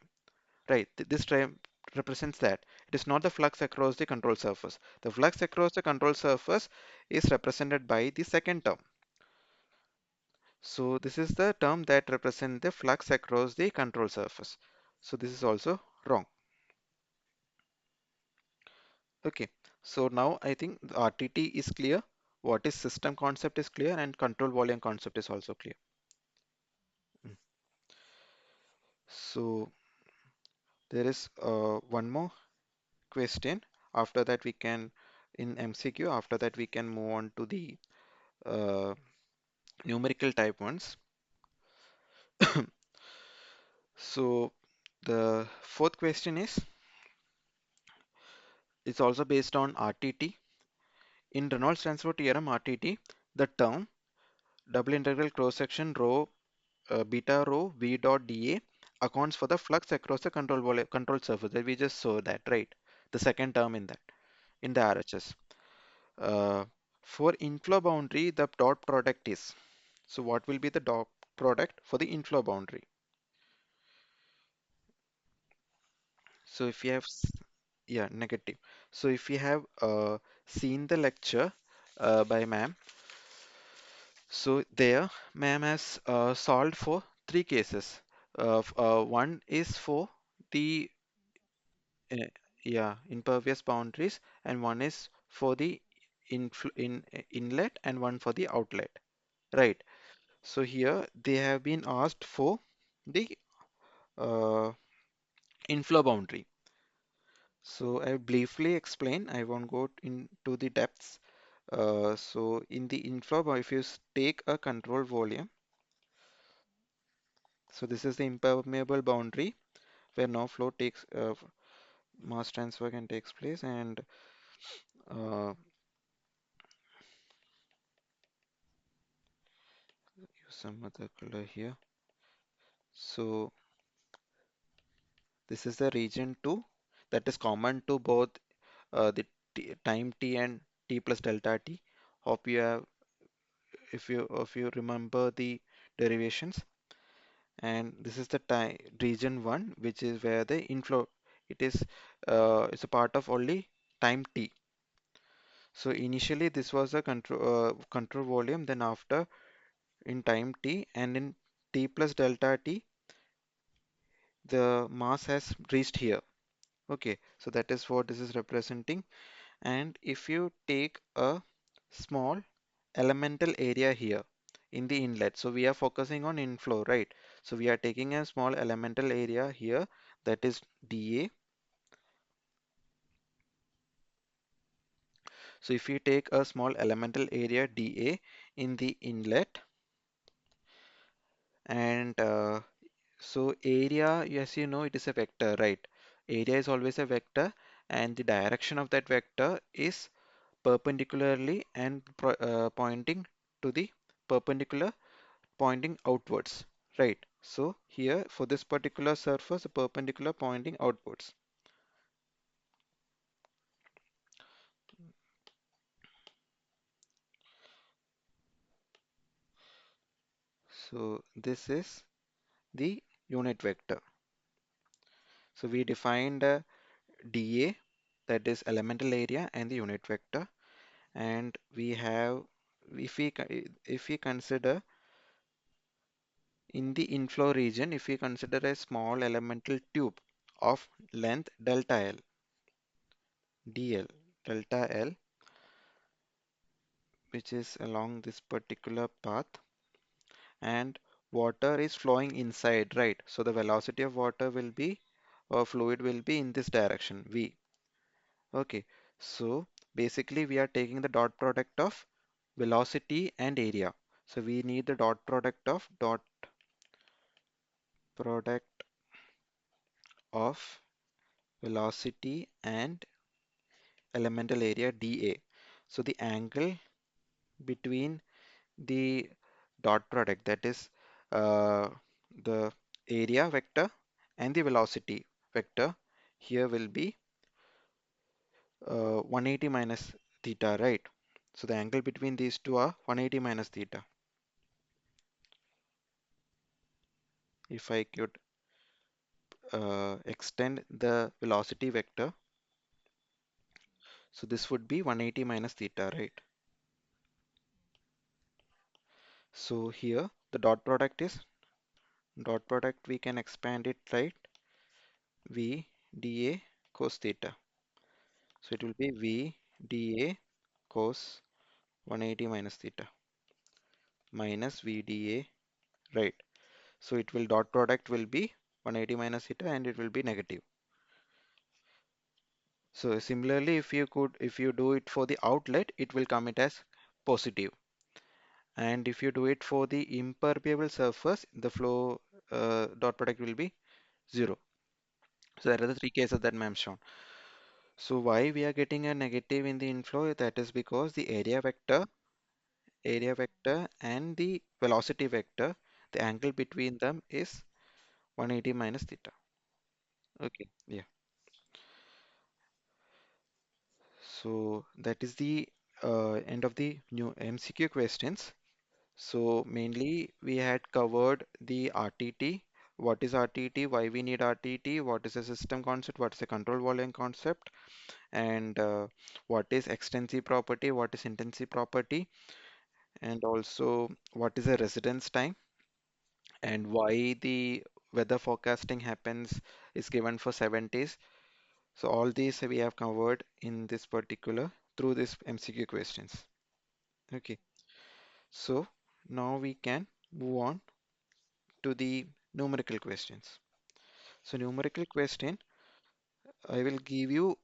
Right, this time represents that. It is not the flux across the control surface. The flux across the control surface is represented by the second term. So this is the term that represents the flux across the control surface. So this is also wrong. Okay, so now I think the RTT is clear. What is system concept is clear, and control volume concept is also clear. Mm. So there is one more question. After that we can, in MCQ, after that we can move on to the uh, numerical type ones. So The fourth question is, it's also based on RTT. In Reynolds transfer theorem RTT, the term double integral cross section rho beta rho v dot dA accounts for the flux across the control surface. That we just saw that, right? The second term in that, in the RHS. Uh, for inflow boundary, the dot product is. So what will be the dot product for the inflow boundary? So if you have, yeah, negative. So if you have seen the lecture by ma'am, so there ma'am has solved for three cases. One is for the uh, yeah, impervious boundaries, and one is for the inlet, and one for the outlet, right? So here they have been asked for the uh, inflow boundary. So I will briefly explain. I won't go into the depths. So in the inflow, if you take a control volume, so this is the impermeable boundary where no flow takes mass transfer can takes place, and use some other color here. So this is the region 2 that is common to both the time t and t plus delta t. Hope you have, if you remember the derivations. And this is the time region 1, which is where the inflow, it is it's a part of only time t. So initially this was a control volume, then after in time t and in t plus delta t, the mass has reached here. Okay, so that is what this is representing. And if you take a small elemental area here in the inlet, so we are focusing on inflow, right? So we are taking a small elemental area here, that is dA. So if you take a small elemental area dA in the inlet, and so area, yes, you know, it is a vector, right? Area is always a vector, and the direction of that vector is perpendicularly and pointing to the perpendicular, pointing outwards, right? So here for this particular surface, the perpendicular pointing outwards. So this is the unit vector. So we defined dA, that is elemental area, and the unit vector, and we have, if we consider in the inflow region, if we consider a small elemental tube of length delta L, dl, delta L, which is along this particular path, and water is flowing inside, right? So the velocity of water will be, or fluid will be in this direction, V. Okay, so basically we are taking the dot product of velocity and area. So we need the dot product of velocity and elemental area dA. So the angle between the dot product, that is the area vector and the velocity vector, here will be 180 minus theta, right? So the angle between these two are 180 minus theta. If I could extend the velocity vector, so this would be 180 minus theta, right? So here the dot product, we can expand it, right? V dA cos theta. So it will be V dA cos 180 minus theta minus V dA, right? So it will, dot product will be 180 minus theta, and it will be negative. So similarly, if you do it for the outlet, it will come it as positive. And if you do it for the impermeable surface, the flow dot product will be 0. So there are the three cases that ma'am shown. So why we are getting a negative in the inflow? That is because the area vector and the velocity vector, the angle between them is 180 minus theta. Okay, yeah. So that is the end of the new MCQ questions. So mainly we had covered the RTT. What is RTT? Why we need RTT? What is a system concept? What is a control volume concept? And what is extensive property? What is intensive property? And also what is a residence time? And why the weather forecasting happens is given for 7 days. So all these we have covered in this particular through this MCQ questions. Okay, so now we can move on to the numerical questions. So numerical question, I will give you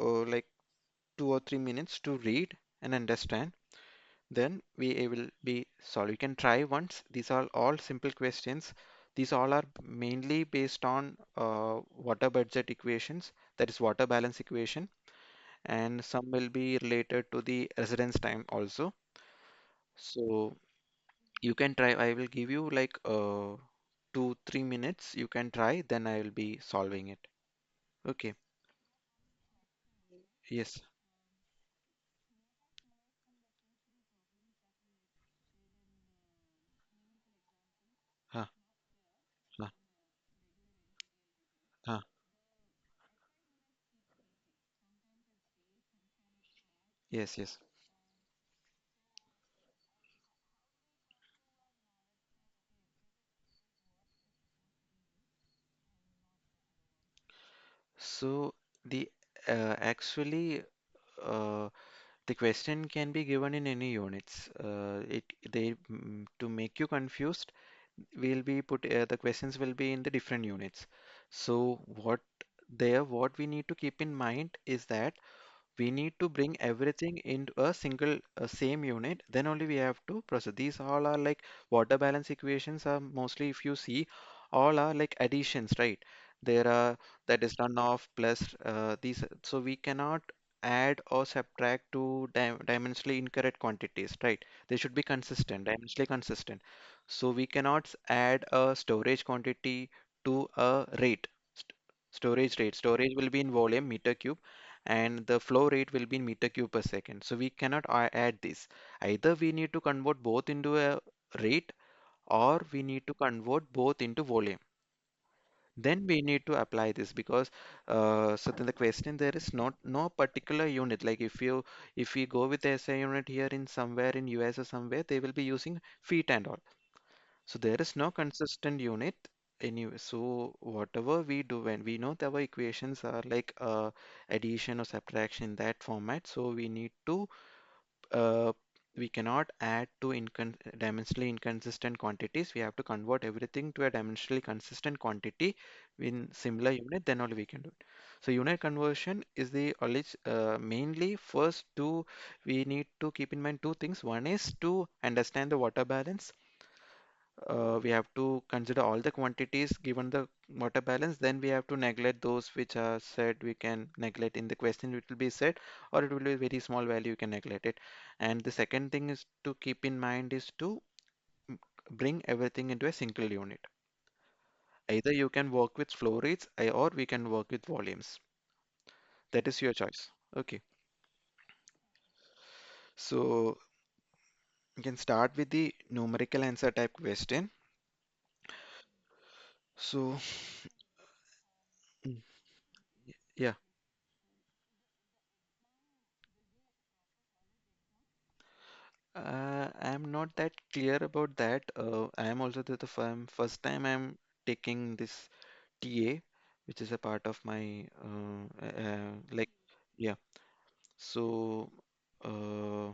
like 2 or 3 minutes to read and understand. Then we will be solved. You can try once. These are all simple questions. These all are mainly based on water budget equations, that is water balance equation, and some will be related to the residence time also. So you can try. I will give you like 2 3 minutes. You can try. Then I will be solving it. Okay. Yes. Huh. Huh. Huh. Yes. Yes. So the actually the question can be given in any units. To make you confused, we'll be put the questions will be in the different units. So what we need to keep in mind is that we need to bring everything into a single same unit, then only we have to process. These all are like water balance equations are mostly, if you see, all are like additions, right? There are, that is runoff plus these, so we cannot add or subtract two dimensionally incorrect quantities, right? They should be consistent, dimensionally consistent. So we cannot add a storage quantity to a rate. Storage will be in volume meter cube, and the flow rate will be in meter cube per second. So we cannot add this. Either we need to convert both into a rate, or we need to convert both into volume. Then we need to apply this, because so then the question, there is not no particular unit. Like if we go with the SI unit here in somewhere in US or somewhere, they will be using feet and all. So there is no consistent unit anyway. So whatever we do, when we know that our equations are like addition or subtraction in that format, so we need to uh, we cannot add to dimensionally inconsistent quantities. We have to convert everything to a dimensionally consistent quantity in similar unit. Then only we can do it. So unit conversion is the only mainly first two. We need to keep in mind two things. One is to understand the water balance. We have to consider all the quantities given the water balance. Then we have to neglect those which are said we can neglect in the question. It will be said, or it will be a very small value, you can neglect it. And the second thing is to keep in mind is to mm, bring everything into a single unit. Either you can work with flow rates, or we can work with volumes. That is your choice. Okay, so you can start with the numerical answer type question. So mm, yeah. I'm not that clear about that. I am also the first time I'm taking this TA, which is a part of my like, yeah. So uh,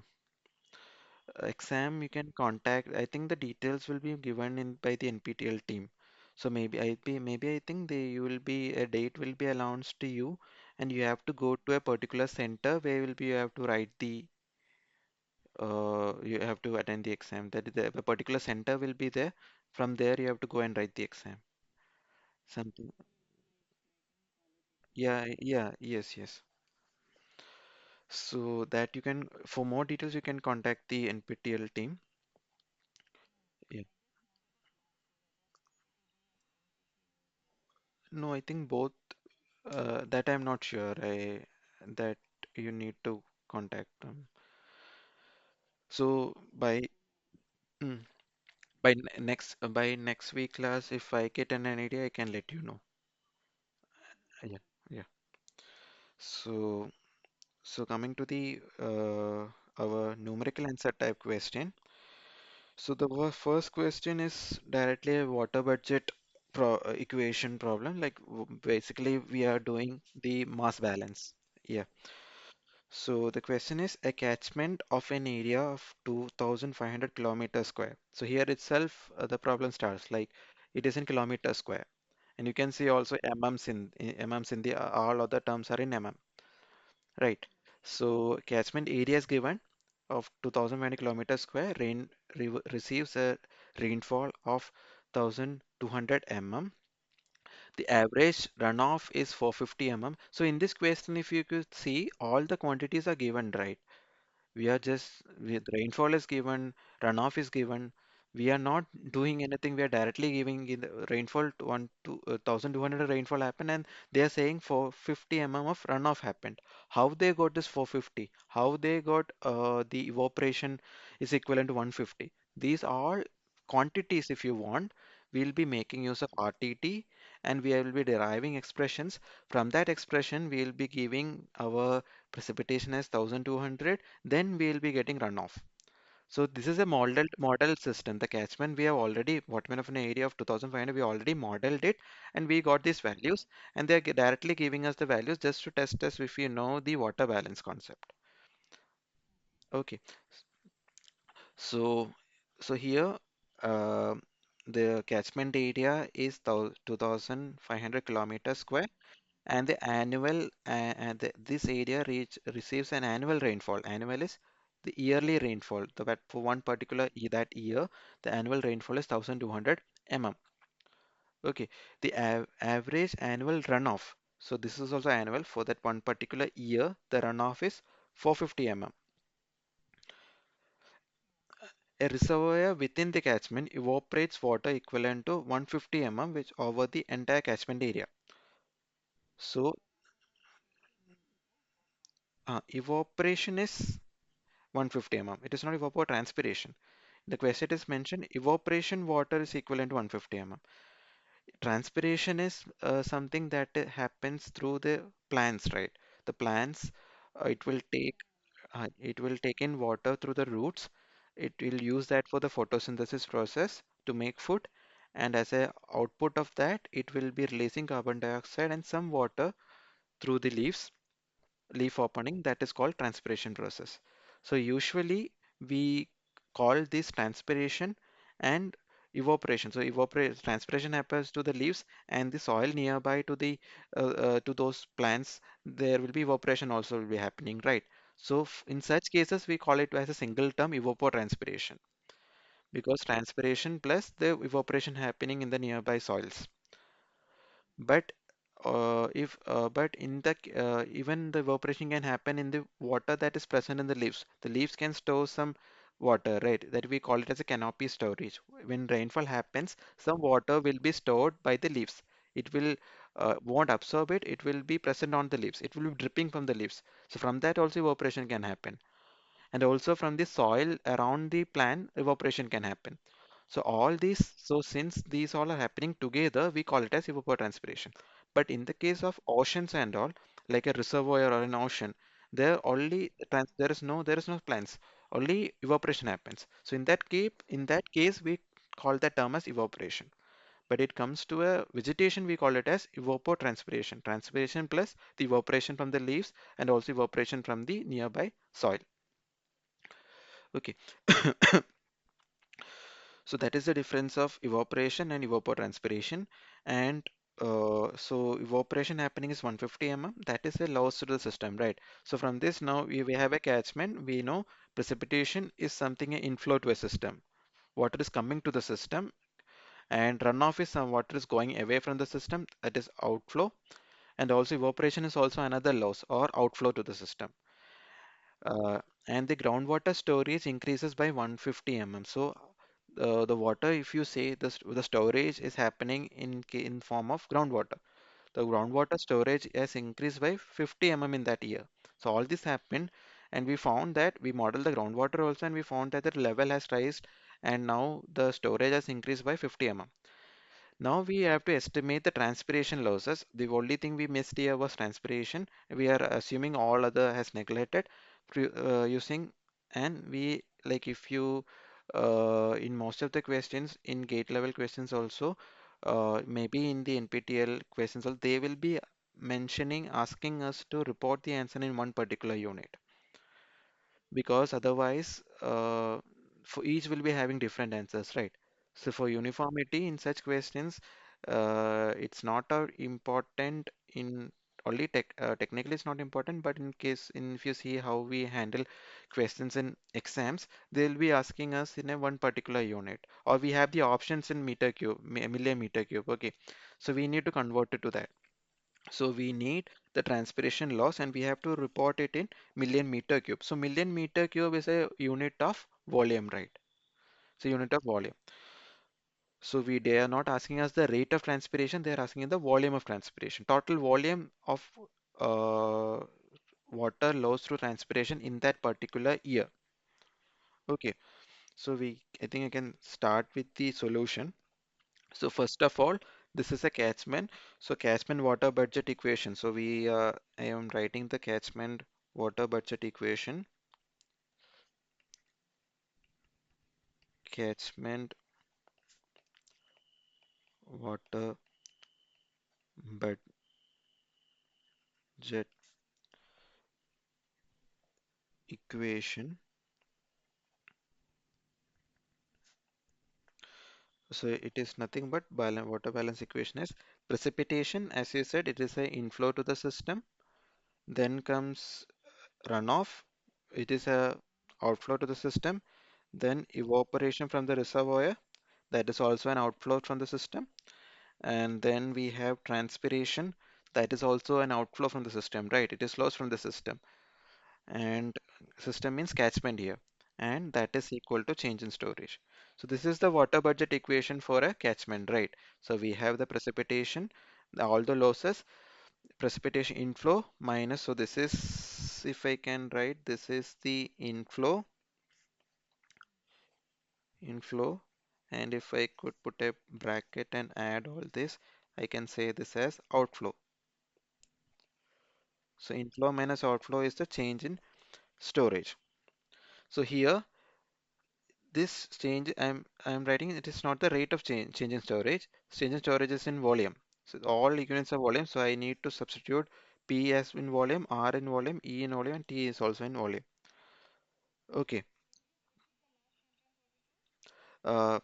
exam you can contact. I think the details will be given in by the NPTEL team. So maybe I think they you will be a date will be announced to you, and you have to go to a particular center where will be you have to write the you have to attend the exam. That is a particular center will be there. From there, you have to go and write the exam. Something. yes, yes. So that you can, for more details, you can contact the NPTEL team. Yeah. No, I think both. That I'm not sure. That you need to contact them. So mm, by next week class, if I get an idea, I can let you know. Yeah, yeah. So coming to the our numerical answer type question. So the first question is directly a water budget equation problem. Like basically we are doing the mass balance. Yeah. So the question is a catchment of an area of 2,500 kilometers square. So here itself the problem starts like it is in kilometers square. And you can see also mm's in the all other terms are in mm. Right. So catchment area is given of 2,020 kilometers square. Receives a rainfall of 1,200 mm. The average runoff is 450 mm. So in this question, if you could see, all the quantities are given, right? We are just with rainfall is given, runoff is given. We are not doing anything. We are directly giving in the rainfall to 1,200 rainfall happened, and they are saying 450 mm of runoff happened. How they got this 450? How they got the evaporation is equivalent to 150? These are quantities. If you want, we'll be making use of RTT, and we will be deriving expressions. From that expression, we'll be giving our precipitation as 1,200, then we will be getting runoff. So this is a model system. The catchment we have already, whatever of an area of 2,500, we already modeled it and we got these values, and they're directly giving us the values just to test us if you know the water balance concept. Okay, so here uh, the catchment area is 2,500 kilometers square, and the this area receives an annual rainfall. Annual is the yearly rainfall. But for one particular that year, the annual rainfall is 1,200 mm. Okay, the average annual runoff. So this is also annual for that one particular year. The runoff is 450 mm. A reservoir within the catchment evaporates water equivalent to 150 mm, which over the entire catchment area. So evaporation is 150 mm. It is not evapotranspiration. The question is mentioned evaporation water is equivalent to 150 mm. Transpiration is something that happens through the plants, right? The plants, it will take in water through the roots. It will use that for the photosynthesis process to make food, and as a output of that, it will be releasing carbon dioxide and some water through the leaf opening, that is called transpiration process. So usually we call this transpiration and evaporation. So evaporate transpiration happens to the leaves and the soil nearby to the to those plants. There will be evaporation also will be happening, right? So in such cases we call it as a single term evapotranspiration because transpiration plus the evaporation happening in the nearby soils. But if but in the even the evaporation can happen in the water that is present in the leaves. The leaves can store some water, right? That we call it as a canopy storage. When rainfall happens, some water will be stored by the leaves. It will won't absorb it. It will be present on the leaves. It will be dripping from the leaves. So from that also evaporation can happen, and also from the soil around the plant evaporation can happen. So all these, so since these all are happening together, we call it as evapotranspiration. But in the case of oceans and all, like a reservoir or an ocean, there is no plants, only evaporation happens. So in that case we call that term as evaporation. But it comes to a vegetation, we call it as evapotranspiration, transpiration plus the evaporation from the leaves and also evaporation from the nearby soil. Okay. So that is the difference of evaporation and evapotranspiration. And so evaporation happening is 150 mm. That is a loss to the system, right? So from this now we have a catchment. We know precipitation is something a inflow to a system. Water is coming to the system, and runoff is some water is going away from the system. That is outflow. And also evaporation is also another loss or outflow to the system. Uh, and the groundwater storage increases by 150 mm. So the water, if you say the storage is happening in form of groundwater, the groundwater storage has increased by 50 mm in that year. So all this happened, and we found that we modeled the groundwater also, and we found that the level has raised, and now the storage has increased by 50 mm. Now we have to estimate the transpiration losses. The only thing we missed here was transpiration. We are assuming all other has neglected using, and we like if you in most of the questions in gate level questions also, maybe in the NPTEL questions also, they will be mentioning asking us to report the answer in one particular unit, because otherwise for each will be having different answers, right? So for uniformity in such questions, it's not important in only technically it's not important, but in case in if you see how we handle questions in exams, they'll be asking us in a one particular unit, or we have the options in meter cube, million meter cube. Okay, so we need to convert it to that. So we need the transpiration loss, and we have to report it in million meter cube. So million meter cube is a unit of volume, right? So unit of volume. So they are not asking us the rate of transpiration, they are asking the volume of transpiration. Total volume of uh, water lost through transpiration in that particular year. Okay, so I think I can start with the solution. So first of all, this is a catchment. So catchment water budget equation. So I am writing the catchment water budget equation. Catchment water budget equation. So it is nothing but water balance equation is precipitation. As you said, it is a inflow to the system. Then comes runoff. It is a outflow to the system. Then evaporation from the reservoir. That is also an outflow from the system. And then we have transpiration. That is also an outflow from the system, right? It is lost from the system. And system means catchment here. And that is equal to change in storage. So this is the water budget equation for a catchment, right? So we have the precipitation, all the losses, precipitation inflow minus. So this is, if I can write, this is the inflow. And if I could put a bracket and add all this, I can say this as outflow. So inflow minus outflow is the change in storage. So here this change I'm writing, it is not the rate of change in storage. Change in storage is in volume. So all units are volume. So I need to substitute P as in volume, R in volume, E in volume, and T is also in volume. Okay. Uh,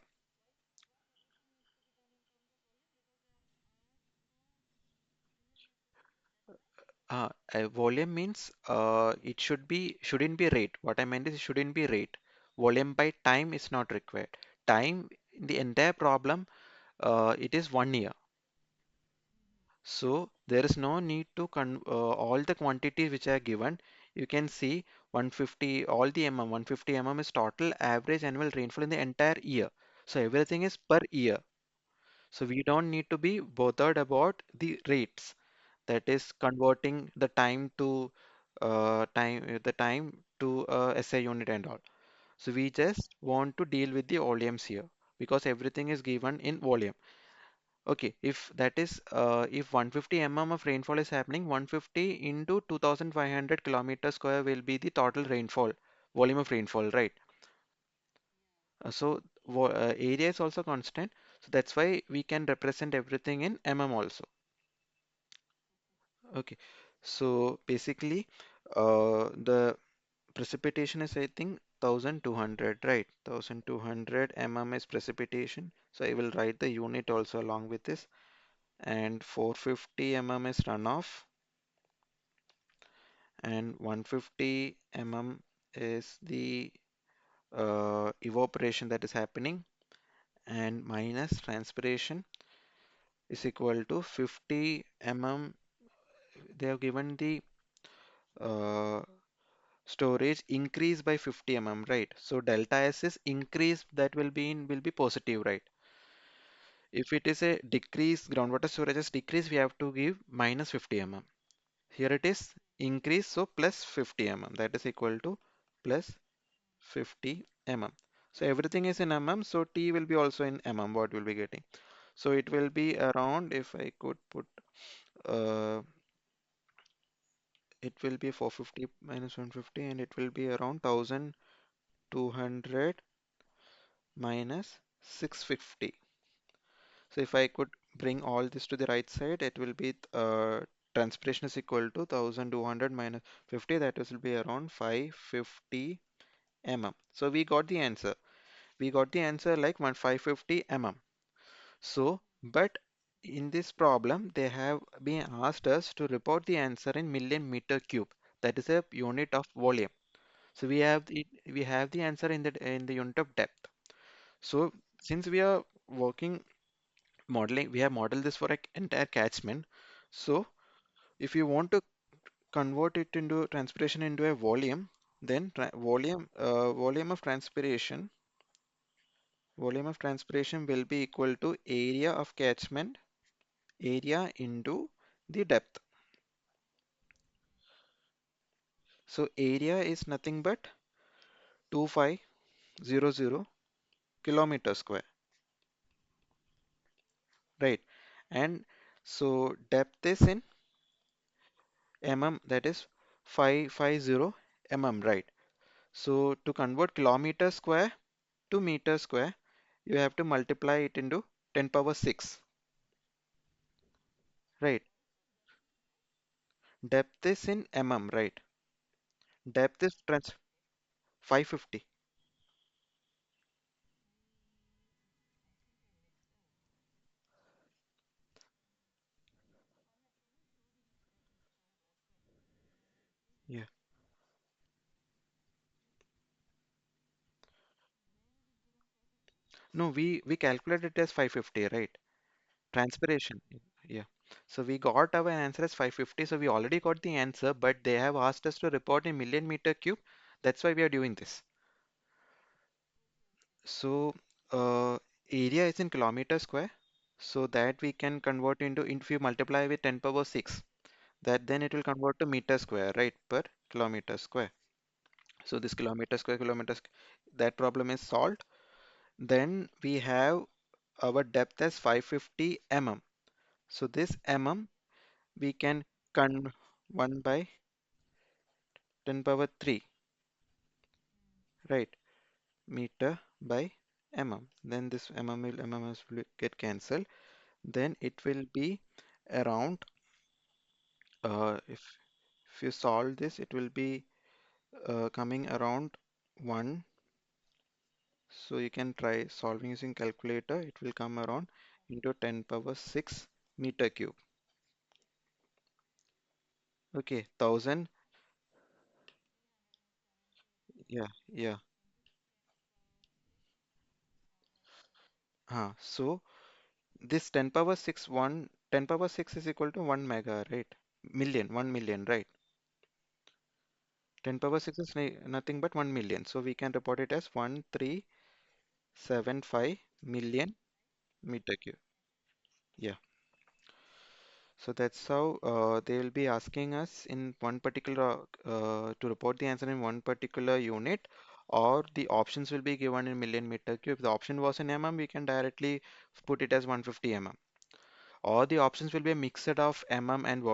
Volume means it shouldn't be rate. What I meant is it shouldn't be rate. Volume by time is not required. Time in the entire problem, it is 1 year. So there is no need to all the quantities which are given. You can see 150, all the 150 is total average annual rainfall in the entire year. So everything is per year. So we don't need to be bothered about the rates. That is converting the time to the time to SI unit and all. So we just want to deal with the volumes here because everything is given in volume. Okay, if that is if 150 of rainfall is happening, 150 into 2500 kilometer square will be the total rainfall, volume of rainfall, right? Area is also constant, so that's why we can represent everything in also. Okay, so basically, the precipitation is I think 1200, right? 1200 is precipitation. So I will write the unit also along with this. And 450 is runoff, and 150 is the evaporation that is happening, and minus transpiration is equal to 50 mm given the uh, storage increase by 50 right? So delta S is increase, that will be positive, right? If it is a decrease, groundwater storage is decrease, we have to give minus 50 Here it is increase, so plus 50 that is equal to plus 50 So everything is in so T will be also in what we'll be getting. So it will be around, if I could put, uh, it will be 450 minus 150 and it will be around 1200 minus 650. So if I could bring all this to the right side, it will be transpiration is equal to 1200 minus 50, that will be around 550 So we got the answer. We got the answer like 550 So, but in this problem, they have been asked us to report the answer in million meter cube. That is a unit of volume. So we have the answer in the unit of depth. So since we are working modeling, we have modeled this for an entire catchment. So if you want to convert it into transpiration into a volume, then volume of transpiration will be equal to area of catchment, area into the depth. So area is nothing but 2500 kilometer square, right? And so depth is in that is 550 right? So to convert kilometer square to meter square, you have to multiply it into 10 power 6, right? Depth is in right? Depth is 550. Yeah. No, we calculate it as 550, right? Transpiration. Yeah. So we got our answer as 550. So we already got the answer, but they have asked us to report in million meter cube. That's why we are doing this. So area is in kilometer square. So that we can convert into, if you multiply with 10 power 6, that then it will convert to meter square, right? Per kilometer square. So this that problem is solved. Then we have our depth as 550 So this we can con 1 by 10 power 3, right? Meter by Then this will get cancelled. Then it will be around, if you solve this, it will be coming around 1. So you can try solving using calculator. It will come around into 10 power 6 meter cube. Okay, 1000. Yeah, yeah. So this 10 power 6, 10 power 6 is equal to 1 mega, right? 1 million, right? 10 power 6 is nothing but 1 million. So we can report it as 1375 million meter cube. Yeah. So that's how they will be asking us in one particular to report the answer in one particular unit, or the options will be given in million meter cube. If the option was in we can directly put it as 150 or the options will be a mixture of and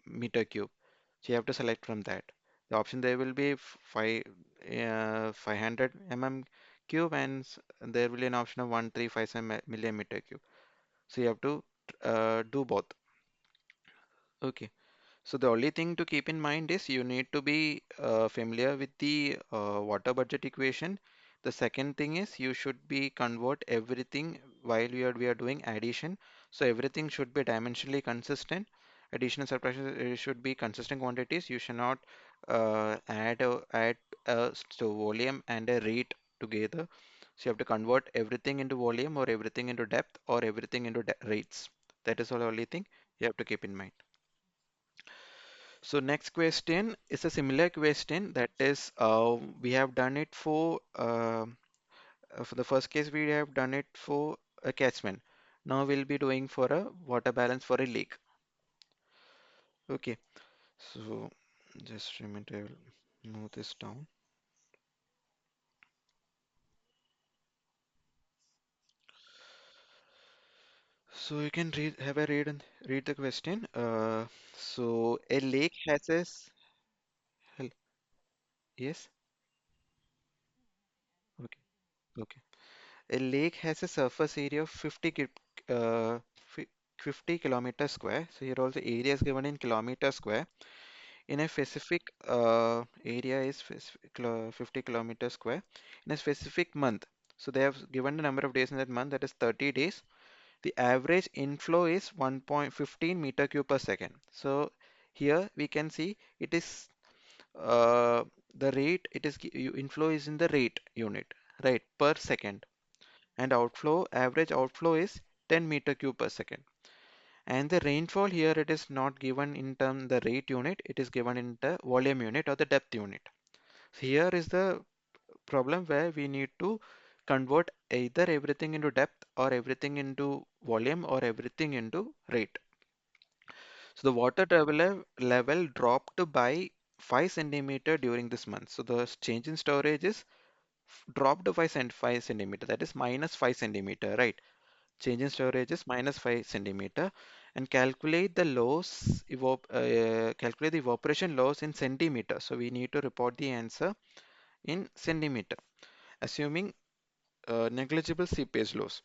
meter cube. So you have to select from that. The option there will be 500 cube, and there will be an option of 1357 millimeter cube. So you have to do both. Okay. So the only thing to keep in mind is you need to be familiar with the water budget equation. The second thing is you should be convert everything while we are doing addition. So everything should be dimensionally consistent. Addition and subtraction should be consistent quantities. You should not add volume and a rate together. So you have to convert everything into volume or everything into depth or everything into rates. That is the only thing you have to keep in mind. So next question is a similar question, that is we have done it for the first case we have done it for a catchment. Now we'll be doing for a water balance for a lake. Okay, so just a minute, I will note this down. So you can have a read the question. So a lake has a yes, okay, okay. A lake has a surface area of uh, fi- 50 kilometer square. So here also area is given in kilometer square. In a specific area is 50 kilometer square in a specific month. So they have given the number of days in that month, that is 30 days. The average inflow is 1.15 meter cube per second. So here we can see it is uh, the rate, inflow is in the rate unit, right, per second, and average outflow is 10 meter cube per second. And the rainfall here, it is not given in term the rate unit, it is given in the volume unit or the depth unit. So here is the problem where we need to convert either everything into depth or everything into volume or everything into rate. So the level dropped by 5 centimeter during this month. So the change in storage is dropped by 5 centimeter, that is minus 5 centimeter, right? Change in storage is minus 5 centimeter, and calculate the evaporation loss in centimeter. So we need to report the answer in centimeter, assuming negligible CPS loss.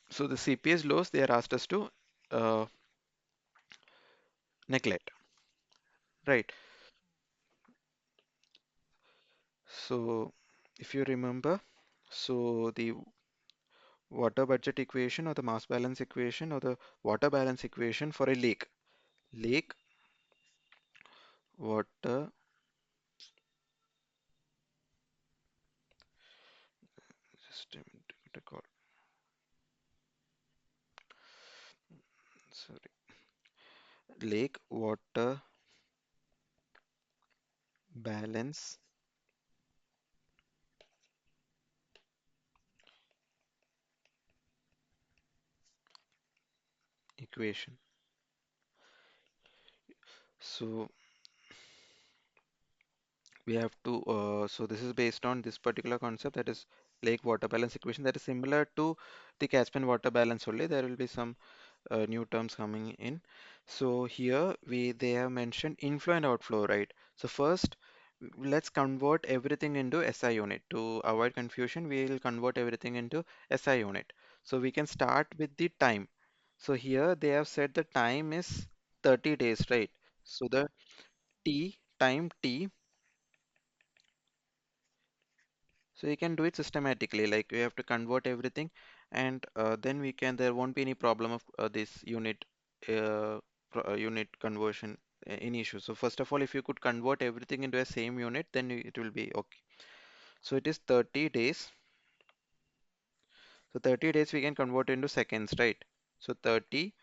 So the CPS loss they are asked us to uh, neglect, right? So if you remember, so the water budget equation or the mass balance equation or the water balance equation for a lake water, just a minute, recall, sorry, lake water balance equation. So we have to so this is based on this particular concept, that is lake water balance equation, that is similar to the catchment water balance only. There will be some new terms coming in. So here they have mentioned inflow and outflow, right? So first let's convert everything into SI unit. To avoid confusion, we will convert everything into SI unit. So we can start with the time. So here they have said the time is 30 days, right? So the time T, so you can do it systematically, like we have to convert everything, and then there won't be any problem of this unit conversion, any issue. So first of all, if you could convert everything into a same unit, then it will be okay. So it is 30 days. So 30 days we can convert into seconds, right? So 30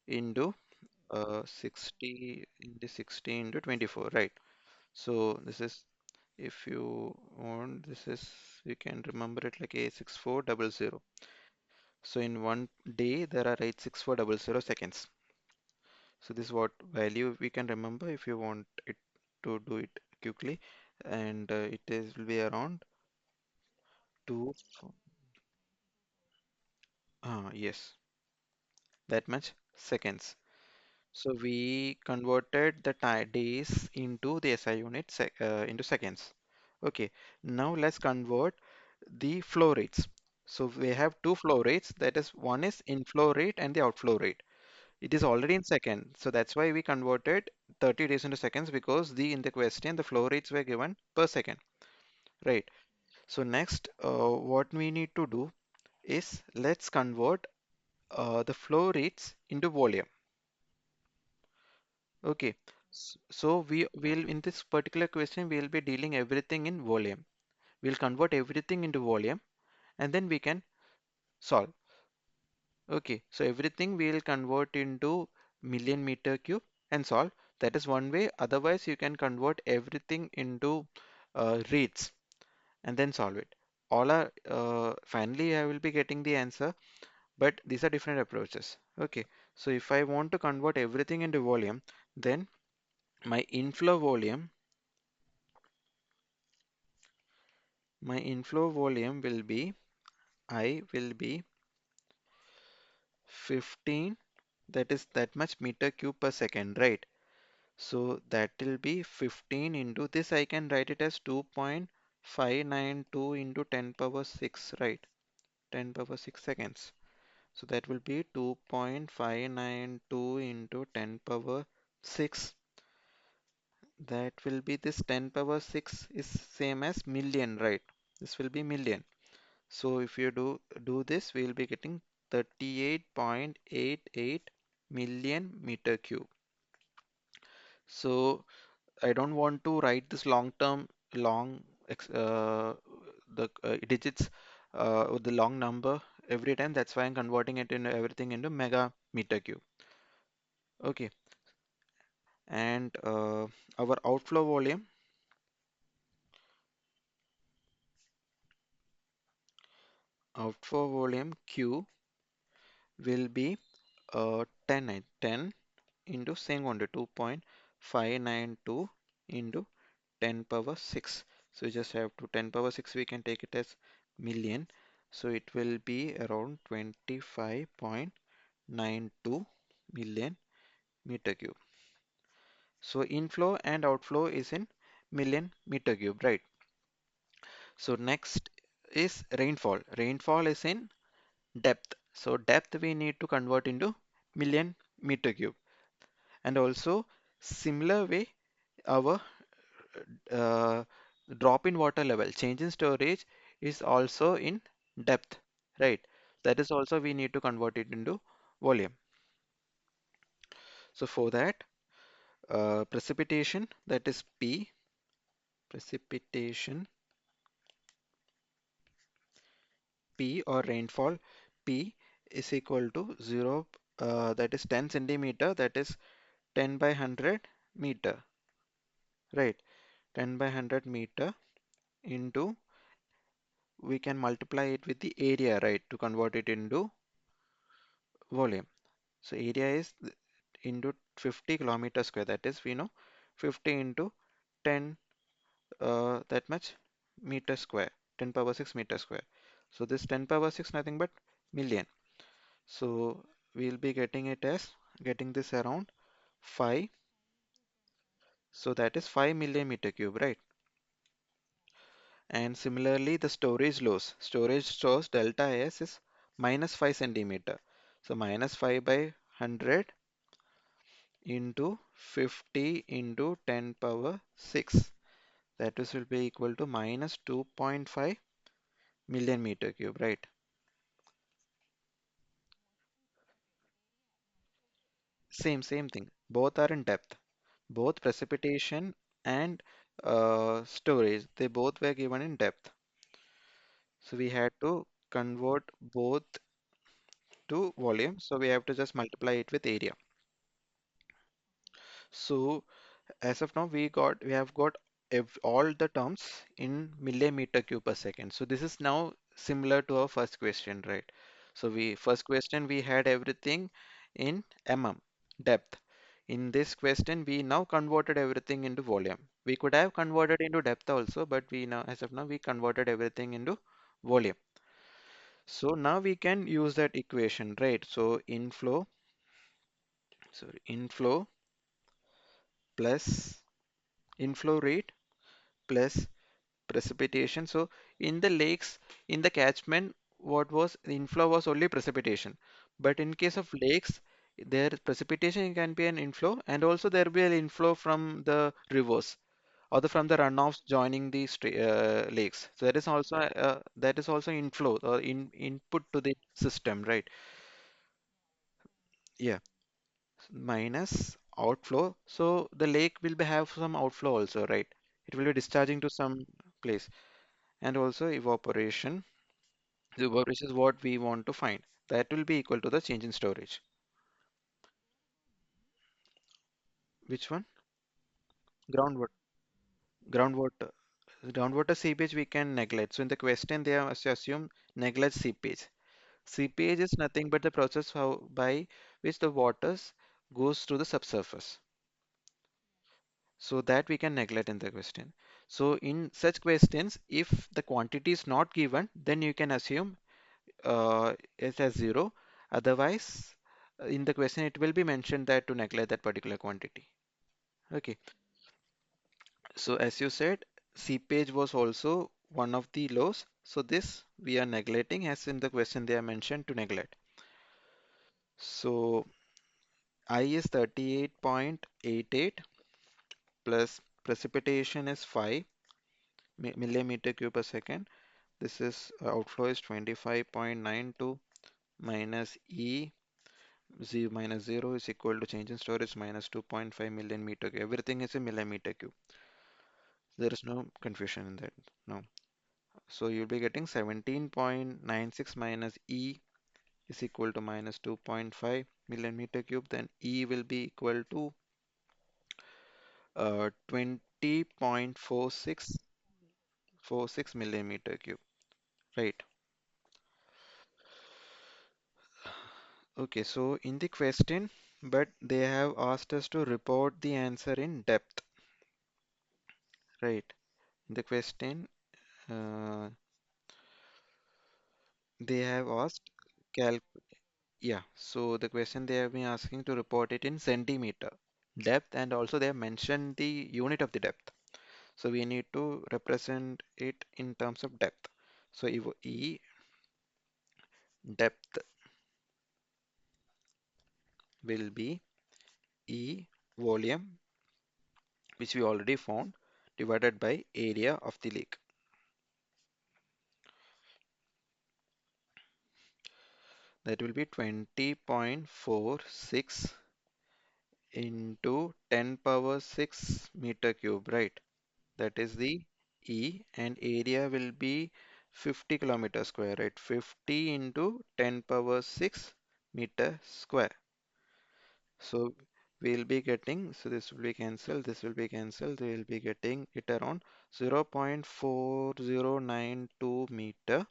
into 60 into 24, right? So this is, if you want, this is, you can remember it like a 6400. So in one day there are 86400 seconds. So this is what value we can remember if you want it to do it quickly, and it is will be around two. Yes, that much seconds. So we converted the days into the SI unit into seconds. Okay, now let's convert the flow rates. So we have two flow rates, that is one is inflow rate and the outflow rate. It is already in second, so that's why we converted 30 days into seconds, because the in the question the flow rates were given per second, right? So next, what we need to do is let's convert the flow rates into volume. Okay, so we will in this particular question we will be dealing everything in volume. We'll convert everything into volume and then we can solve. Okay, so everything we will convert into million meter cube and solve. That is one way. Otherwise, you can convert everything into reads and then solve it. All are finally I will be getting the answer, but these are different approaches. Okay, so if I want to convert everything into volume, then my inflow volume, will be I will be 15, that is that much meter cube per second, right? So that will be 15 into this. I can write it as 2.592 into 10 power 6, right? 10 power 6 seconds. So that will be 2.592 into 10 power 6. That will be this 10 power 6 is same as million, right? This will be million. So if you do this, we will be getting 38.88 million meter cube. So I don't want to write this long term, long the digits with the long number every time. That's why I'm converting it into everything into mega meter cube. Okay, and our outflow volume Q will be 10 into same quantity 2.592 into 10 power 6. So we just have to 10 power 6, we can take it as million. So it will be around 25.92 million meter cube. So inflow and outflow is in million meter cube, right? So next is rainfall. Rainfall is in depth. So depth we need to convert into million meter cube. And also similar way our uh, drop in water level, change in storage is also in depth, right? That is also we need to convert it into volume. So for that, precipitation, that is P, precipitation P or rainfall P is equal to 0, that is 10 centimeter, that is 10 by 100 meter, right? 10 by 100 meter into, we can multiply it with the area, right, to convert it into volume. So area is into 50 kilometer square, that is we know 50 into 10 that much meter square, 10 power 6 meter square. So this 10 power 6 nothing but million. So we'll be getting it as getting this around 5. So that is 5 million meter cube, right? And similarly, the storage loss. Storage stores delta S is minus 5 centimeter. So minus 5 by 100 into 50 into 10 power 6. That is will be equal to minus 2.5 million meter cube, right? Same thing. Both are in depth. Both precipitation and storage, they both were given in depth. So we had to convert both to volume. So we have to just multiply it with area. So as of now, we have got all the terms in millimeter cube per second. So this is now similar to our first question, right? So we first question we had everything in depth. In this question, we now converted everything into volume. We could have converted into depth also, but we now, as of now, we converted everything into volume. So now we can use that equation, right? So inflow plus inflow rate plus precipitation. So in the lakes, in the catchment, what was the inflow was only precipitation. But in case of lakes, their precipitation can be an inflow, and also there will be an inflow from the rivers or from the runoffs joining the lakes. So that is also inflow or input to the system, right? Yeah, minus outflow. So the lake will have some outflow also, right? It will be discharging to some place, and also evaporation. The evaporation is what we want to find. That will be equal to the change in storage. Which one? Groundwater. Groundwater. Groundwater seepage we can neglect. So in the question they have assume neglect seepage. Seepage is nothing but the process how by which the waters goes to the subsurface. So that we can neglect in the question. So in such questions, if the quantity is not given, then you can assume it as zero. Otherwise, in the question it will be mentioned that to neglect that particular quantity. Okay. So as you said, seepage was also one of the laws. So this we are neglecting as in the question they are mentioned to neglect. So I is 38.88 plus precipitation is 5 millimeter cube per second. This is outflow is 25.92 minus E 0 minus 0 is equal to change in storage minus 2.5 million meter cube. Everything is a millimeter cube. There is no confusion in that. No. So you'll be getting 17.96 minus E is equal to minus 2.5 millimeter cube. Then E will be equal to 20.46 millimeter cube. Right. Okay, so in the question, but they have asked us to report the answer in depth, right? In the question, uh, they have asked cal yeah, so the question they have been asking to report it in centimeter depth, and also they have mentioned the unit of the depth. So we need to represent it in terms of depth. So if E depth will be E volume, which we already found, divided by area of the lake. That will be 20.46 into 10 power 6 meter cube, right? That is the E, and area will be 50 kilometer square, right? 50 into 10 power 6 meter square. So we'll be getting, so this will be cancelled, this will be cancelled, we will be getting it around 0.4092 meter.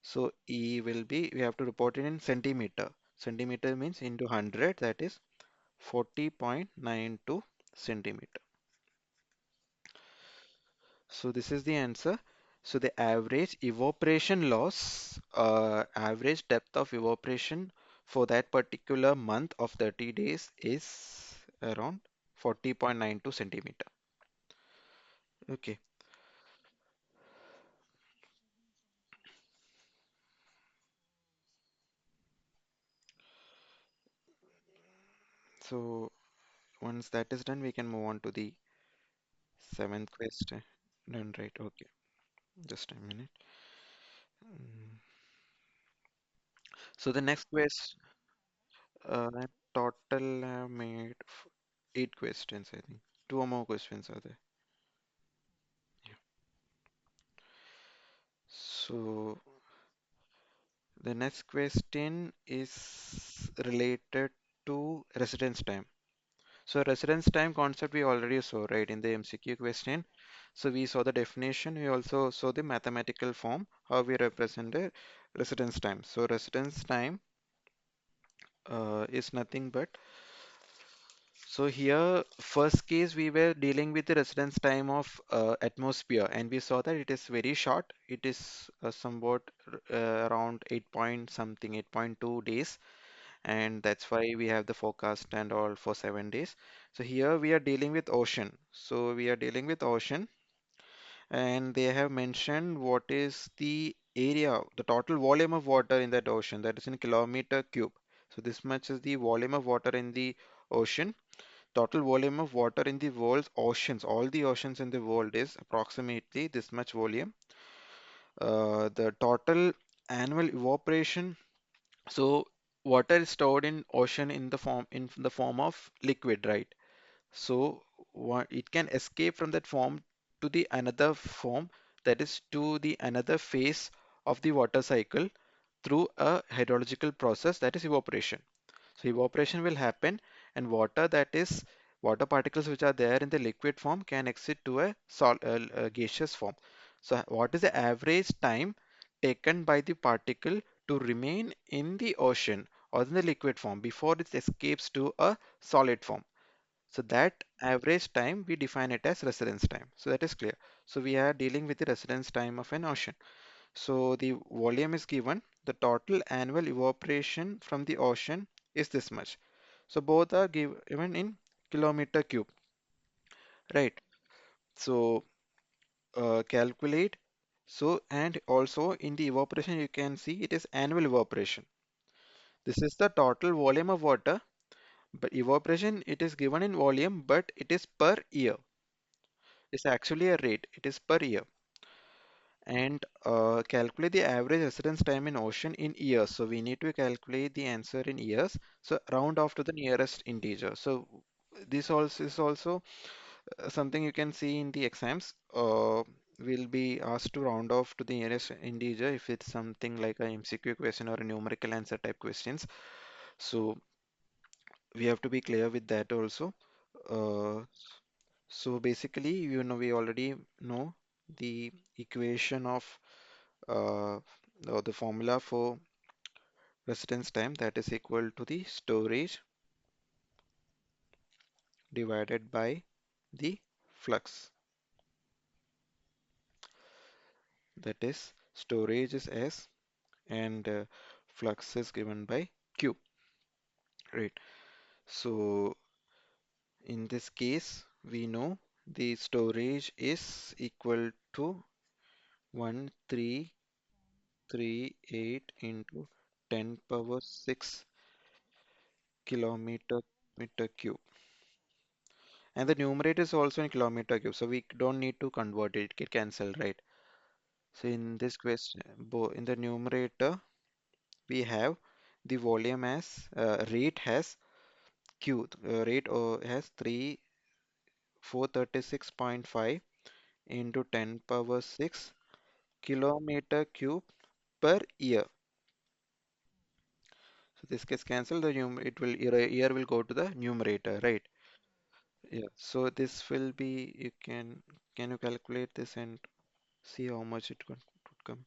So E will be, we have to report it in centimeter. Centimeter means into 100, that is 40.92 centimeter. So this is the answer. So the average evaporation loss, average depth of evaporation for that particular month of 30 days is around 40.92 centimeter. Okay. So once that is done, we can move on to the seventh question. Done, right? Okay. Just a minute. Mm. So the next question, total have made 8 questions, I think. Two or more questions are there. Yeah. So the next question is related to residence time. So residence time concept we already saw, right, in the MCQ question. So we saw the definition, we also saw the mathematical form, how we represent the residence time. So residence time is nothing but, so here first case we were dealing with the residence time of atmosphere, and we saw that it is very short. It is somewhat around 8 point something, 8.2 days, and that's why we have the forecast and all for 7 days. So here we are dealing with ocean. So we are dealing with ocean, and they have mentioned what is the area, the total volume of water in that ocean, that is in kilometer cube. So this much is the volume of water in the ocean. Total volume of water in the world's oceans, all the oceans in the world is approximately this much volume. The total annual evaporation, so water is stored in ocean in the form of liquid, right? So it can escape from that form to the another form, that is to the another phase of the water cycle through a hydrological process, that is evaporation. So evaporation will happen, and water particles which are there in the liquid form can exit to a gaseous form. So what is the average time taken by the particle to remain in the ocean or in the liquid form before it escapes to a solid form? So that average time we define it as residence time. So that is clear. So we are dealing with the residence time of an ocean. So the volume is given. The total annual evaporation from the ocean is this much. So both are given in kilometer cube, right? So calculate. So and also in the evaporation you can see it is annual evaporation. This is the total volume of water, but evaporation it is given in volume, but it is per year. It's actually a rate. It is per year. And calculate the average residence time in ocean in years. So we need to calculate the answer in years. So round off to the nearest integer. So this also is also something you can see in the exams. We'll be asked to round off to the nearest integer if it's something like a MCQ question or a numerical answer type questions. So we have to be clear with that also. Uh, so basically, we already know the equation of or the formula for residence time, that is equal to the storage divided by the flux. That is storage is S and flux is given by Q, right? So in this case, we know the storage is equal to 1338 into 10 power 6 kilometer meter cube. And the numerator is also in kilometer cube, so we don't need to convert it, it get cancelled, right? So in this question, in the numerator, we have the volume as rate has Q, rate has 436.5 into 10 power 6 kilometer cube per year. So this gets cancelled, it will year will go to the numerator, right? Yeah. So this will be, can you calculate this and see how much it could come?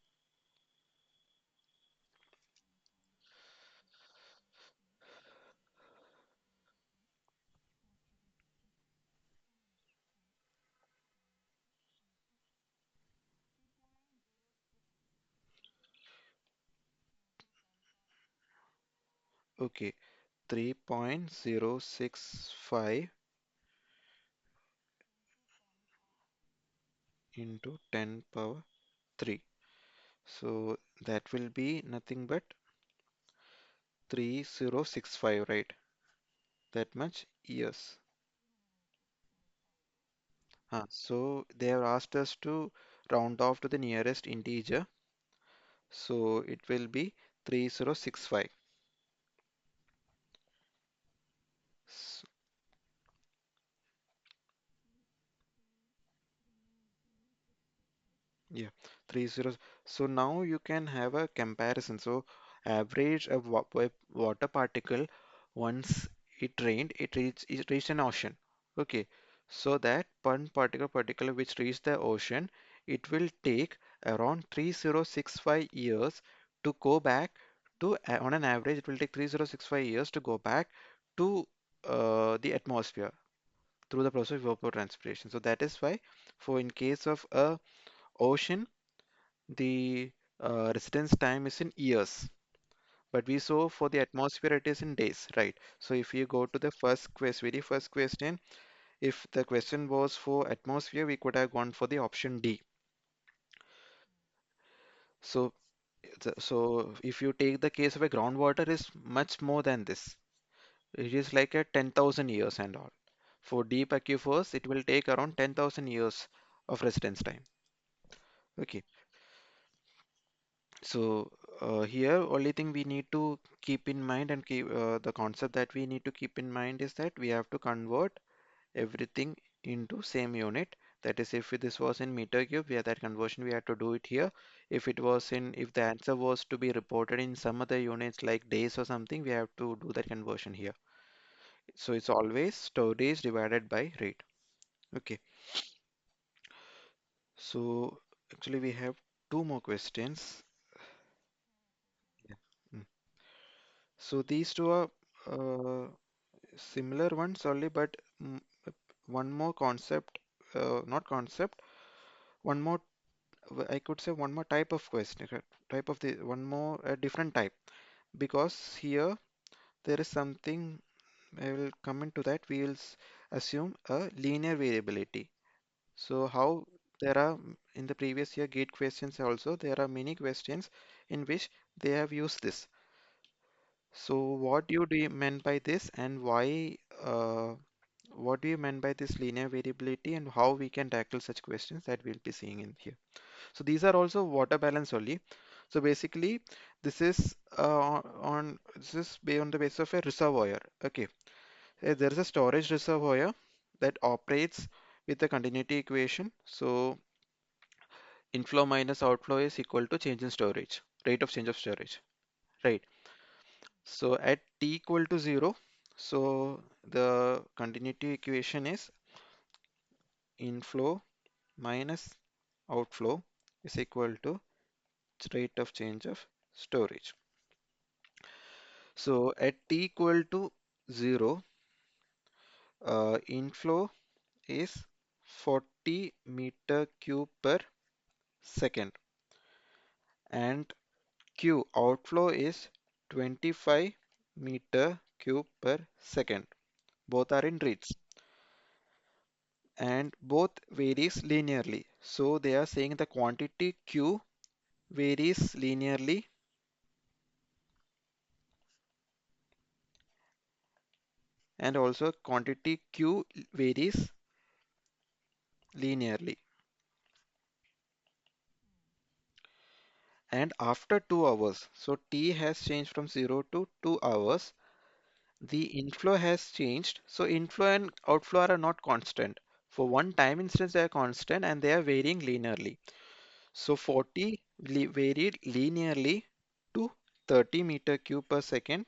Okay, 3.065 into 10 power 3. So that will be nothing but 3065, right? That much years. So they have asked us to round off to the nearest integer. So it will be 3065. S- Yeah, 30. So now you can have a comparison. So average of water particle once it rained, it reached an ocean. Okay, so that one particle which reached the ocean, it will take around 3065 years to go back to, on an average, it will take 3065 years to go back to the atmosphere through the process of evapotranspiration. So that is why, for in case of a ocean, the residence time is in years, but we saw for the atmosphere it is in days, right? So if you go to the very first question, if the question was for atmosphere, we could have gone for the option D. So, so if you take the case of a groundwater is much more than this. It is like a 10,000 years and all. For deep aquifers, it will take around 10,000 years of residence time. Okay. So here, only thing we need to keep in mind and keep the concept that we need to keep in mind is that we have to convert everything into same unit. That is, if this was in meter cube, we have that conversion we had to do it here. If the answer was to be reported in some other units like days or something, we have to do that conversion here. So it's always storage divided by rate. Okay. So actually we have two more questions. Yeah. Mm. So these two are similar ones only, but one more concept, not concept, one more, I could say one more type of question, type of the one more different type, because here there is something. I will come into that. We will assume a linear variability. So how there are in the previous year gate questions also there are many questions in which they have used this. So what do you mean by this, and why what do you mean by this linear variability, and how we can tackle such questions, that we'll be seeing in here. So these are also water balance only. So basically this is this is based on the basis of a reservoir. Okay. There is a storage reservoir that operates with the continuity equation. So inflow minus outflow is equal to change in storage, rate of change of storage, right? So at t equal to 0, so the continuity equation is inflow minus outflow is equal to rate of change of storage. So at t equal to 0, inflow is 40 meter cube per second, and Q outflow is 25 meter cube per second. Both are in reads and both varies linearly. So they are saying the quantity Q varies linearly and also quantity Q varies linearly. And after 2 hours, so T has changed from 0 to 2 hours, the inflow has changed. So inflow and outflow are not constant. For one time instance, they are constant and they are varying linearly. So 40 varied linearly to 30 meter cube per second,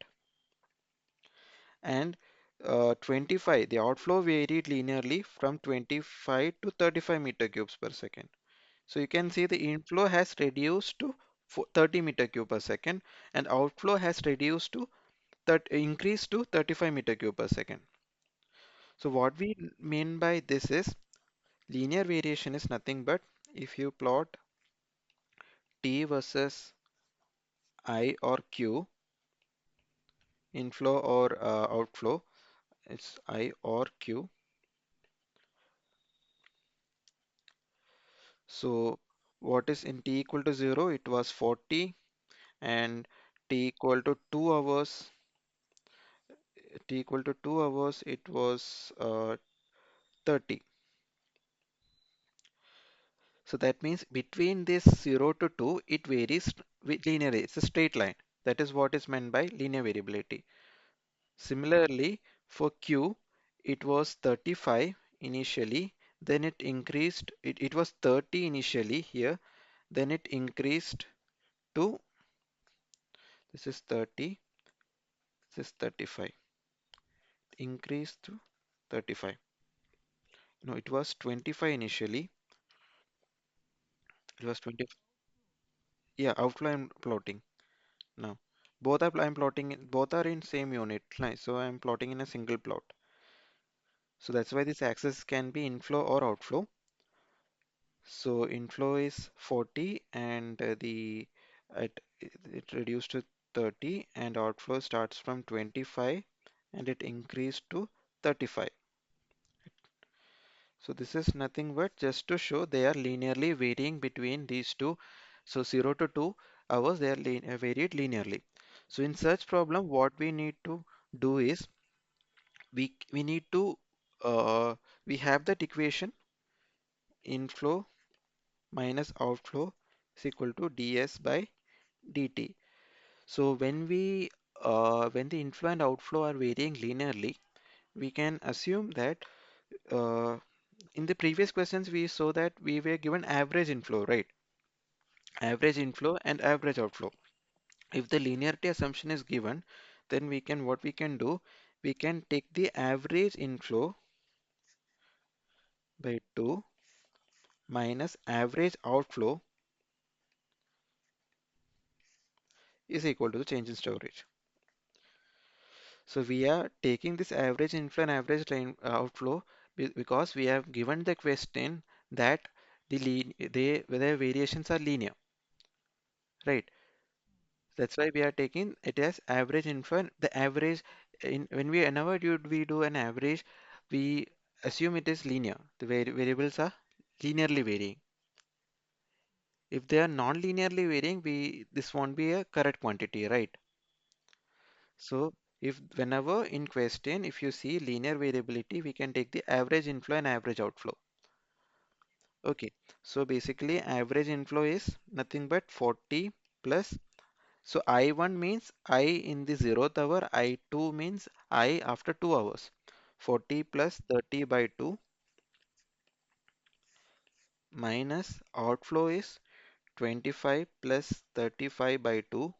and 25, the outflow varied linearly from 25 to 35 meter cubes per second. So you can see the inflow has reduced to 30 meter cube per second, and outflow has reduced to increased to 35 meter cube per second. So what we mean by this is linear variation is nothing but if you plot T versus I or Q, inflow or outflow, it's I or Q. So what is in T equal to 0? It was 40, and T equal to 2 hours, T equal to 2 hours, it was 30. So that means between this 0 to 2, it varies with linearly. It's a straight line. That is what is meant by linear variability. Similarly, for Q, it was 35 initially, then it increased, it was 30 initially here, then it increased to, this is 30, this is 35, increased to 35. No, it was 25 initially, it was 20, yeah, outflow I'm plotting now. Both are I'm plotting, both are in same unit, so I'm plotting in a single plot. So that's why this axis can be inflow or outflow. So inflow is 40 and it reduced to 30, and outflow starts from 25 and it increased to 35. So this is nothing but just to show they are linearly varying between these two. So 0 to 2 hours they are varied linearly. So in such problem what we need to do is we need to we have that equation inflow minus outflow is equal to ds by dt. So when the inflow and outflow are varying linearly, we can assume that uh, in the previous questions we saw that we were given average inflow, right? Average inflow and average outflow. If the linearity assumption is given, then we can what we can do, we can take the average inflow by 2 minus average outflow is equal to the change in storage. So we are taking this average inflow and average drain, outflow because we have given the question that whether variations are linear, right? That's why we are taking it as average inflow. And the average in when we whenever we do an average, we assume it is linear. The variables are linearly varying. If they are non-linearly varying, we this won't be a correct quantity, right? So if whenever in question, if you see linear variability, we can take the average inflow and average outflow. Okay, so basically average inflow is nothing but 40 plus. So I1 means I in the zeroth hour, I2 means I after 2 hours. 40 plus 30 by 2 minus outflow is 25 plus 35 by 2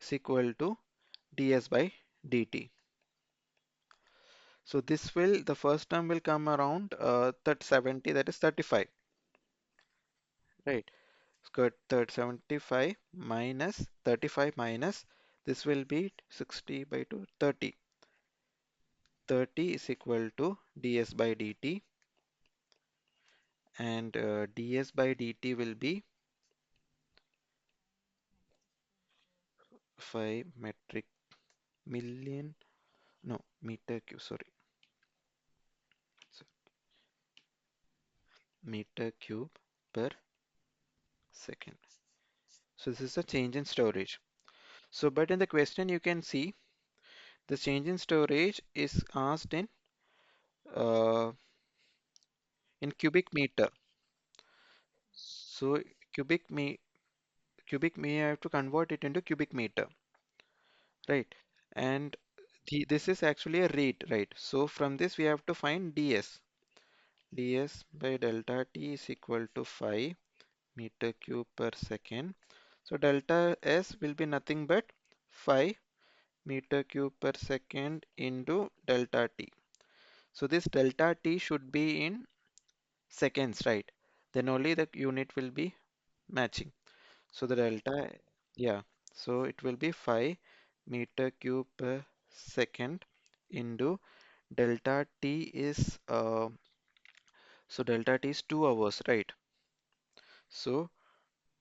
is equal to ds by dt. So this will, the first term will come around that 70, that is 35, right? Got 75 minus 35 minus, this will be 60 by 2, 30. 30 is equal to ds by dt, and ds by dt will be 5 metric million, no, meter cube, sorry, so meter cube per second. So this is a change in storage. So, but in the question you can see the change in storage is asked uh, in cubic meter. So cubic me cubic me I have to convert it into cubic meter, right? And this is actually a rate, right? So from this we have to find ds. ds by delta t is equal to 5 meter cube per second. So delta s will be nothing but 5 meter cube per second into delta t. So this delta t should be in seconds, right? Then only the unit will be matching. So the delta, yeah, so it will be 5 meter cube per second into delta t is, so delta t is 2 hours, right? So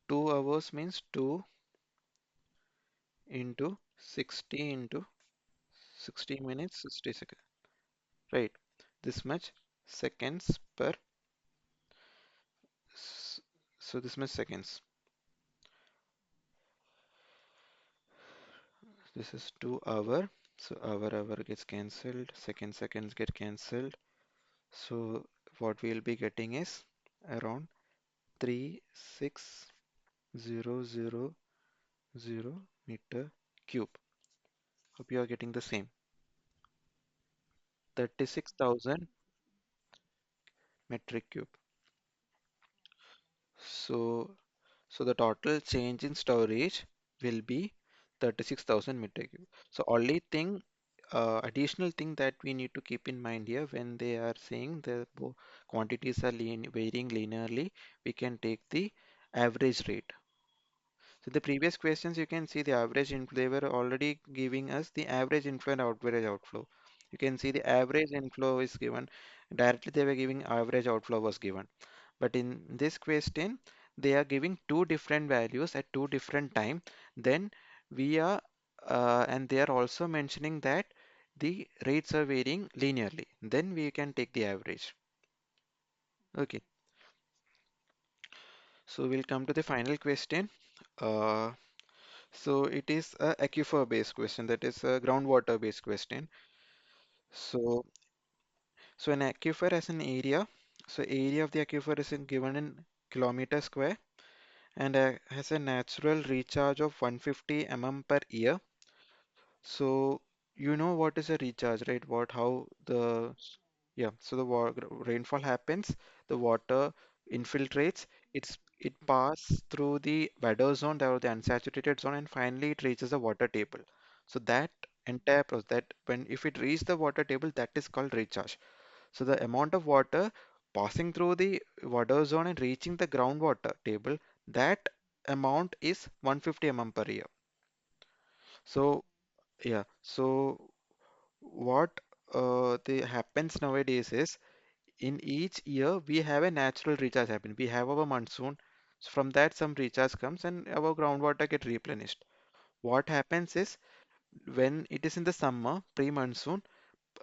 2 hours means 2 into 60 into 60 minutes, 60 seconds, right? This much seconds per, s- so this much seconds. This is 2 hour, so hour gets cancelled, seconds get cancelled. So what we'll be getting is around 36,000 meter cube. Hope you are getting the same. 36,000 metric cube. So, so the total change in storage will be 36,000 meter cube. So only thing, additional thing that we need to keep in mind here when they are saying the quantities are varying linearly, we can take the average rate. So the previous questions you can see the average inflow, they were already giving us the average inflow and average outflow. You can see the average inflow is given, directly they were giving average outflow was given. But in this question, they are giving two different values at two different time. Then we are, and they are also mentioning that the rates are varying linearly. Then we can take the average. Okay, so we'll come to the final question. Uh, So it is a aquifer based question, that is a groundwater based question. So, so an aquifer has an area. So area of the aquifer is given in kilometer square and has a natural recharge of 150 mm per year. So you know what is a recharge, right? What how the yeah. So the rainfall happens, the water infiltrates, it passes through the weather zone, the unsaturated zone, and finally it reaches the water table. So that entire process that when if it reaches the water table, that is called recharge. So the amount of water passing through the water zone and reaching the groundwater table, that amount is 150 mm per year. So yeah, so what the happens nowadays is in each year we have a natural recharge happen. We have our monsoon. So from that some recharge comes and our groundwater get replenished. What happens is when it is in the summer, pre-monsoon,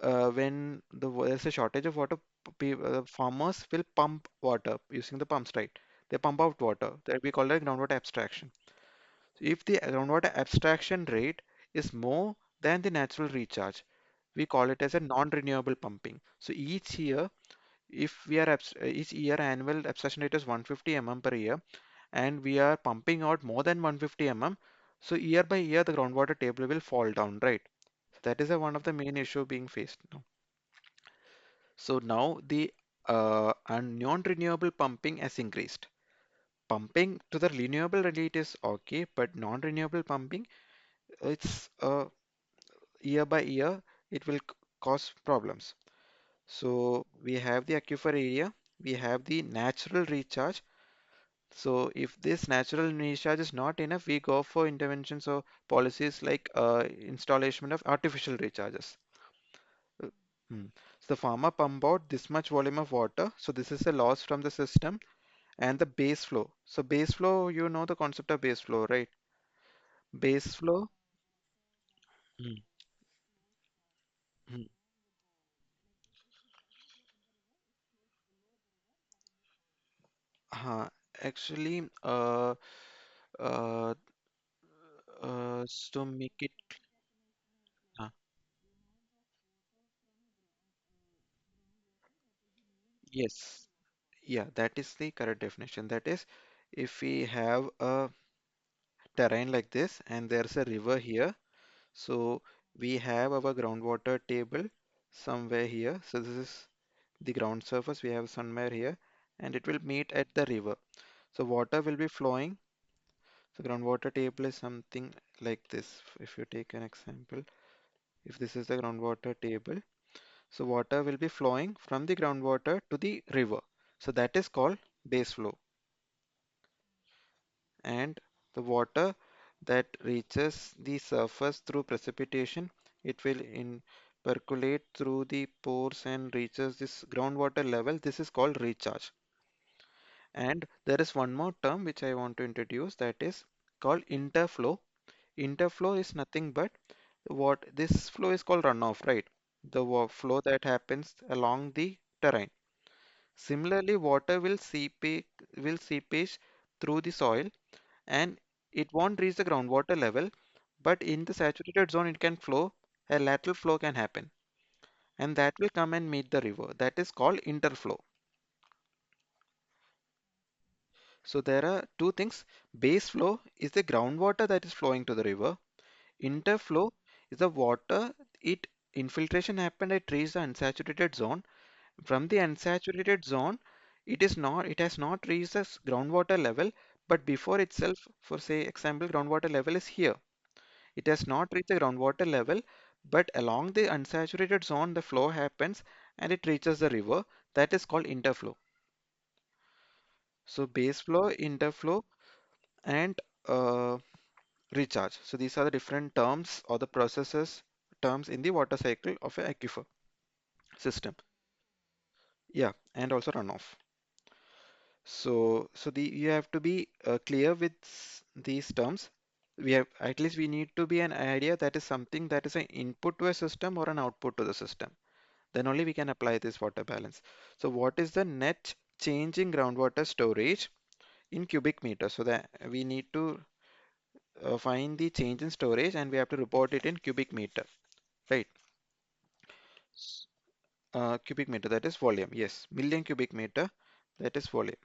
when there's a shortage of water, farmers will pump water using the pumps, right? They pump out water. That we call it groundwater abstraction. So if the groundwater abstraction rate is more than the natural recharge, we call it as a non-renewable pumping. So each year, if we are each year annual abstraction rate is 150 mm per year, and we are pumping out more than 150 mm, so year by year the groundwater table will fall down, right? So that is one of the main issue being faced now. So now the non-renewable pumping has increased. Pumping to the renewable rate is okay, but non-renewable pumping, it's year by year, it will cause problems. So we have the aquifer area, we have the natural recharge. So if this natural recharge is not enough, we go for interventions or policies like installation of artificial recharges. Uh, hmm. So the farmer pump out this much volume of water. So this is a loss from the system and the base flow. So base flow, you know the concept of base flow, right? Base flow. Hmm, hmm. Uh, actually, uh, to make it, uh, yes, yeah, that is the correct definition. That is, if we have a terrain like this and there's a river here, so we have our groundwater table somewhere here. So this is the ground surface. We have somewhere here, and it will meet at the river. So water will be flowing. So groundwater table is something like this. If you take an example, if this is the groundwater table, so water will be flowing from the groundwater to the river. So that is called base flow. And the water that reaches the surface through precipitation, it will percolate through the pores and reaches this groundwater level. This is called recharge. And there is one more term which I want to introduce, that is called interflow. Interflow is nothing but what this flow is called runoff, right? The flow that happens along the terrain. Similarly, water will seepage through the soil and it won't reach the groundwater level, but in the saturated zone it can flow, a lateral flow can happen, and that will come and meet the river. That is called interflow. So there are two things. Base flow is the groundwater that is flowing to the river. Interflow is the water, it infiltration happened, it reached the unsaturated zone. From the unsaturated zone, it has not reached the groundwater level, but before itself, for say example, groundwater level is here. It has not reached the groundwater level, but along the unsaturated zone, the flow happens and it reaches the river. That is called interflow. So base flow, interflow, and uh, recharge. So these are the different terms or the processes terms in the water cycle of an aquifer system. Yeah, and also runoff. So you have to be clear with these terms. We have at least we need to be an idea that is something that is an input to a system or an output to the system. Then only we can apply this water balance. So what is the net change in groundwater storage in cubic meter? So that we need to find the change in storage and we have to report it in cubic meter, right? S- cubic meter, that is volume. Yes, million cubic meter, that is volume.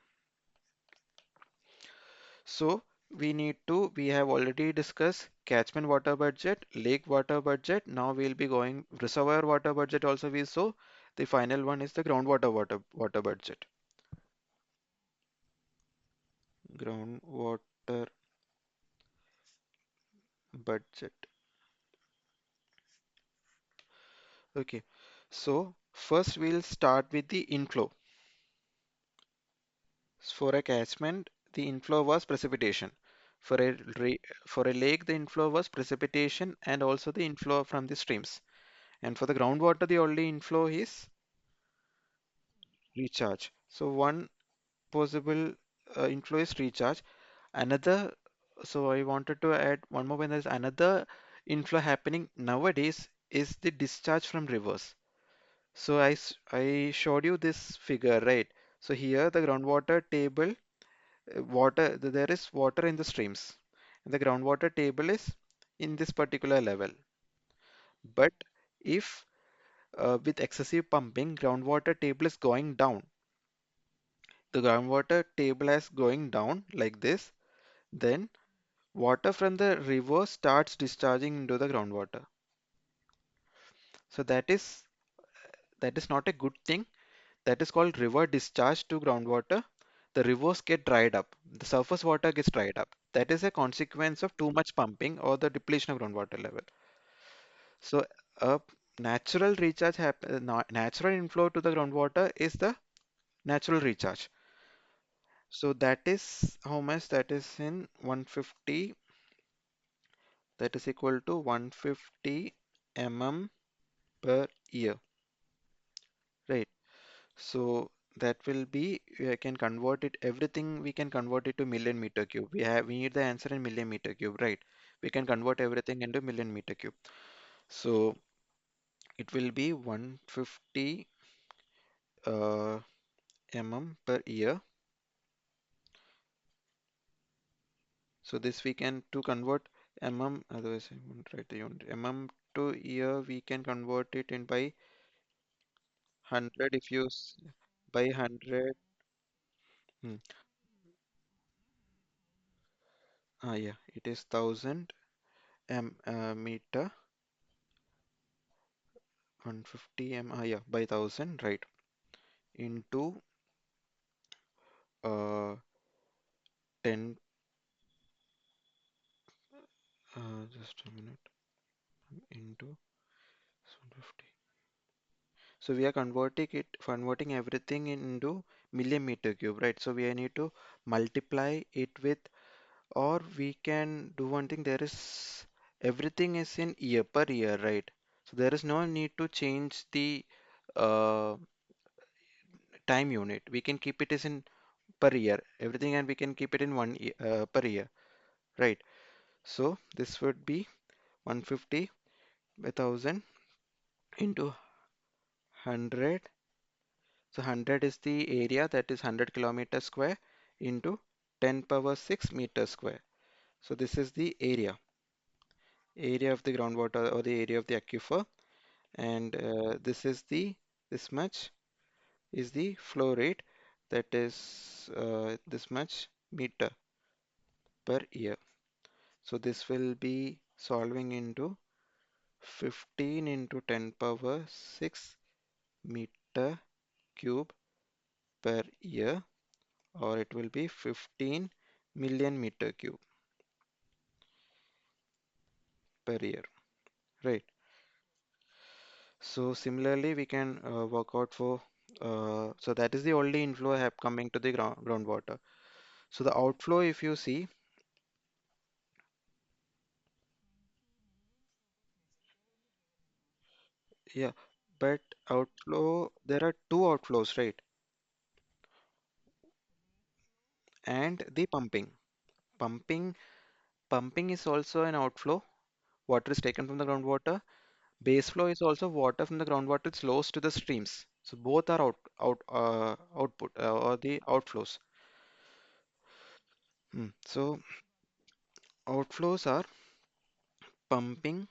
So we have already discussed catchment water budget, lake water budget. Now we'll be going reservoir water budget also we saw. The final one is the groundwater water budget. Groundwater budget. Okay, so first we'll start with the inflow. For a catchment, the inflow was precipitation. For a for a lake, the inflow was precipitation and also the inflow from the streams. And for the groundwater, the only inflow is recharge. So one possible inflow is recharge. Another, so I wanted to add one more when there's another inflow happening nowadays is the discharge from rivers. So I showed you this figure, right? So here the groundwater table, there is water in the streams. And the groundwater table is in this particular level. But if with excessive pumping, groundwater table is going down. The groundwater table is going down like this, then water from the river starts discharging into the groundwater. So that is not a good thing. That is called river discharge to groundwater. The rivers get dried up. The surface water gets dried up. That is a consequence of too much pumping or the depletion of groundwater level. So a natural recharge natural inflow to the groundwater is the natural recharge. So that is how much that is in 150, that is equal to 150 mm per year, right? So that will be, I can convert it, everything we can convert it to million meter cube. We need the answer in million meter cube, right? We can convert everything into million meter cube. So it will be 150 uh, mm per year. So this we can to convert otherwise I won't write the unit. To year we can convert it in by 100 if you by 100. Hmm. Yeah, it is 1000 meter, 150 yeah, by 1000, right? Into 10, just a minute, into 150. So we are converting everything into millimeter cube, right? So we need to multiply it with, or we can do one thing. There is everything is in year per year, right? So there is no need to change the uh, time unit. We can keep it as in per year, everything, and we can keep it in one year, per year, right? So this would be 150 by 1000 into 100. So 100 is the area, that is 100 kilometer square, into 10 power 6 meter square. So this is the area of the groundwater or the area of the aquifer, and this much is the flow rate, that is this much meter per year. So this will be solving into 15 into 10 power 6 meter cube per year, or it will be 15 million meter cube per year, right? So similarly we can work out for so that is the only inflow have coming to the groundwater. So the outflow, if you see, yeah, but outflow, there are two outflows, right? And the pumping pumping is also an outflow. Water is taken from the groundwater. Base flow is also water from the groundwater flows to the streams. So both are output or the outflows. So outflows are pumping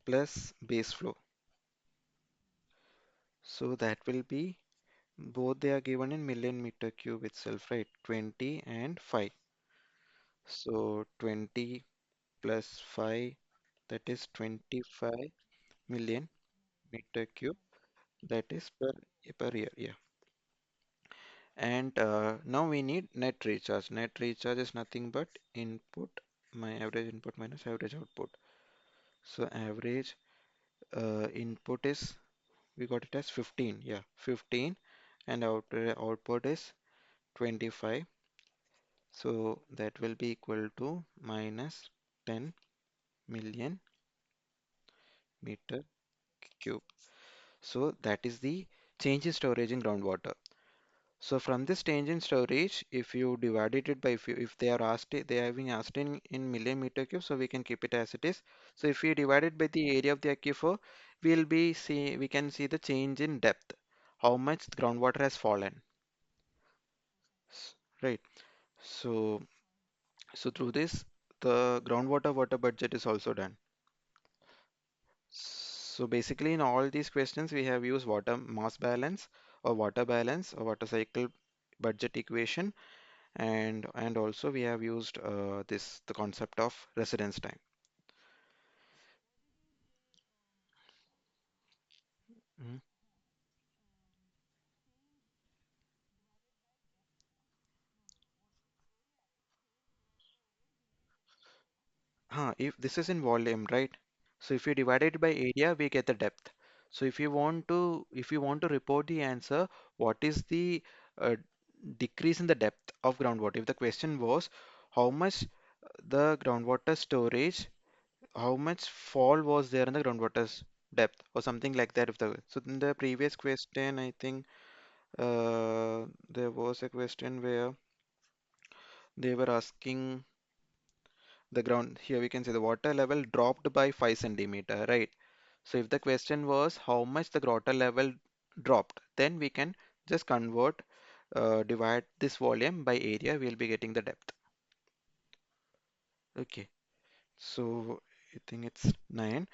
plus base flow. So that will be, both they are given in million meter cube itself, right? 20 and 5. So 20 plus 5, that is 25 million meter cube, that is per year, yeah. And now we need net recharge. Net recharge is nothing but input, my average input minus average output. So average input is, we got it as 15. Yeah, 15, and output is 25. So that will be equal to minus 10 million meter cube. So that is the change in storage in groundwater. So from this change in storage, if you divided it by, if they are asked, they are being asked in million meter cube, so we can keep it as it is. So if we divide it by the area of the aquifer, we can see the change in depth, how much groundwater has fallen, right? So through this, the groundwater water budget is also done. So basically, in all these questions, we have used water mass balance or water cycle budget equation, and also we have used the concept of residence time. Mhm. If this is in volume, right? So if you divide it by area, we get the depth. So if you want to report the answer, what is the uh, decrease in the depth of groundwater? If the question was how much the groundwater storage, how much fall was there in the groundwater's depth, or something like that. If the so in the previous question, I think there was a question where they were asking the ground. Here we can say the water level dropped by 5 centimeter, right? So if the question was how much the water level dropped, then we can just divide this volume by area, we'll be getting the depth. Okay, so I think it's 9.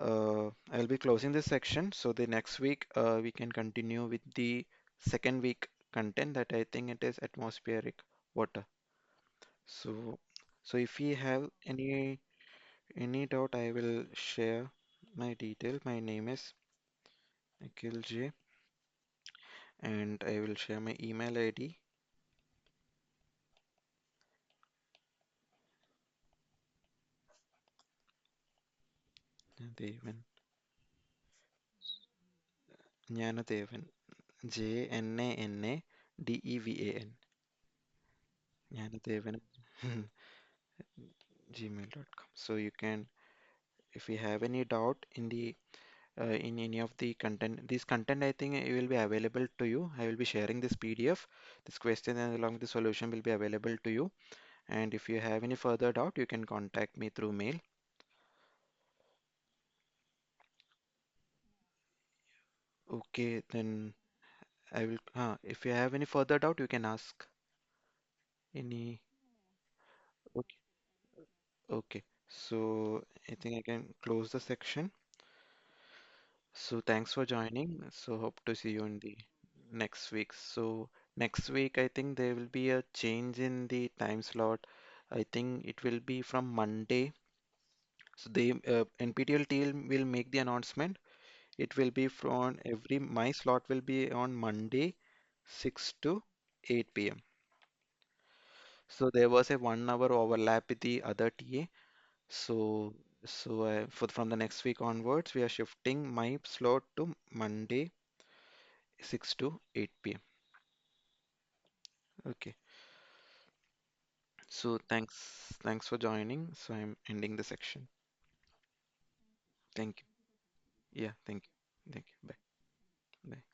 I'll be closing this section. So the next week, we can continue with the second week content, that I think it is atmospheric water. So, if we have any doubt, I will share my detail. My name is Nikhil J, and I will share my email ID. Devan, Jnanadevan, Jnanadevan, Jnanadevan, gmail.com. So you can, if you have any doubt in any of the content, this content I think it will be available to you. I will be sharing this PDF, this question and along with the solution will be available to you. And if you have any further doubt, you can contact me through mail. Okay, then I will. If you have any further doubt, you can ask any. Okay, okay. So I think I can close the section. So thanks for joining. So hope to see you in the next week. So next week, I think there will be a change in the time slot. I think it will be from Monday. So the NPTEL team will make the announcement. It will be from my slot will be on Monday, 6 to 8 p.m. So there was a 1 hour overlap with the other TA. So from the next week onwards, we are shifting my slot to Monday, 6 to 8 p.m. Okay. So thanks for joining. So I'm ending the section. Thank you. Yeah, thank you. Thank you. Bye. Bye.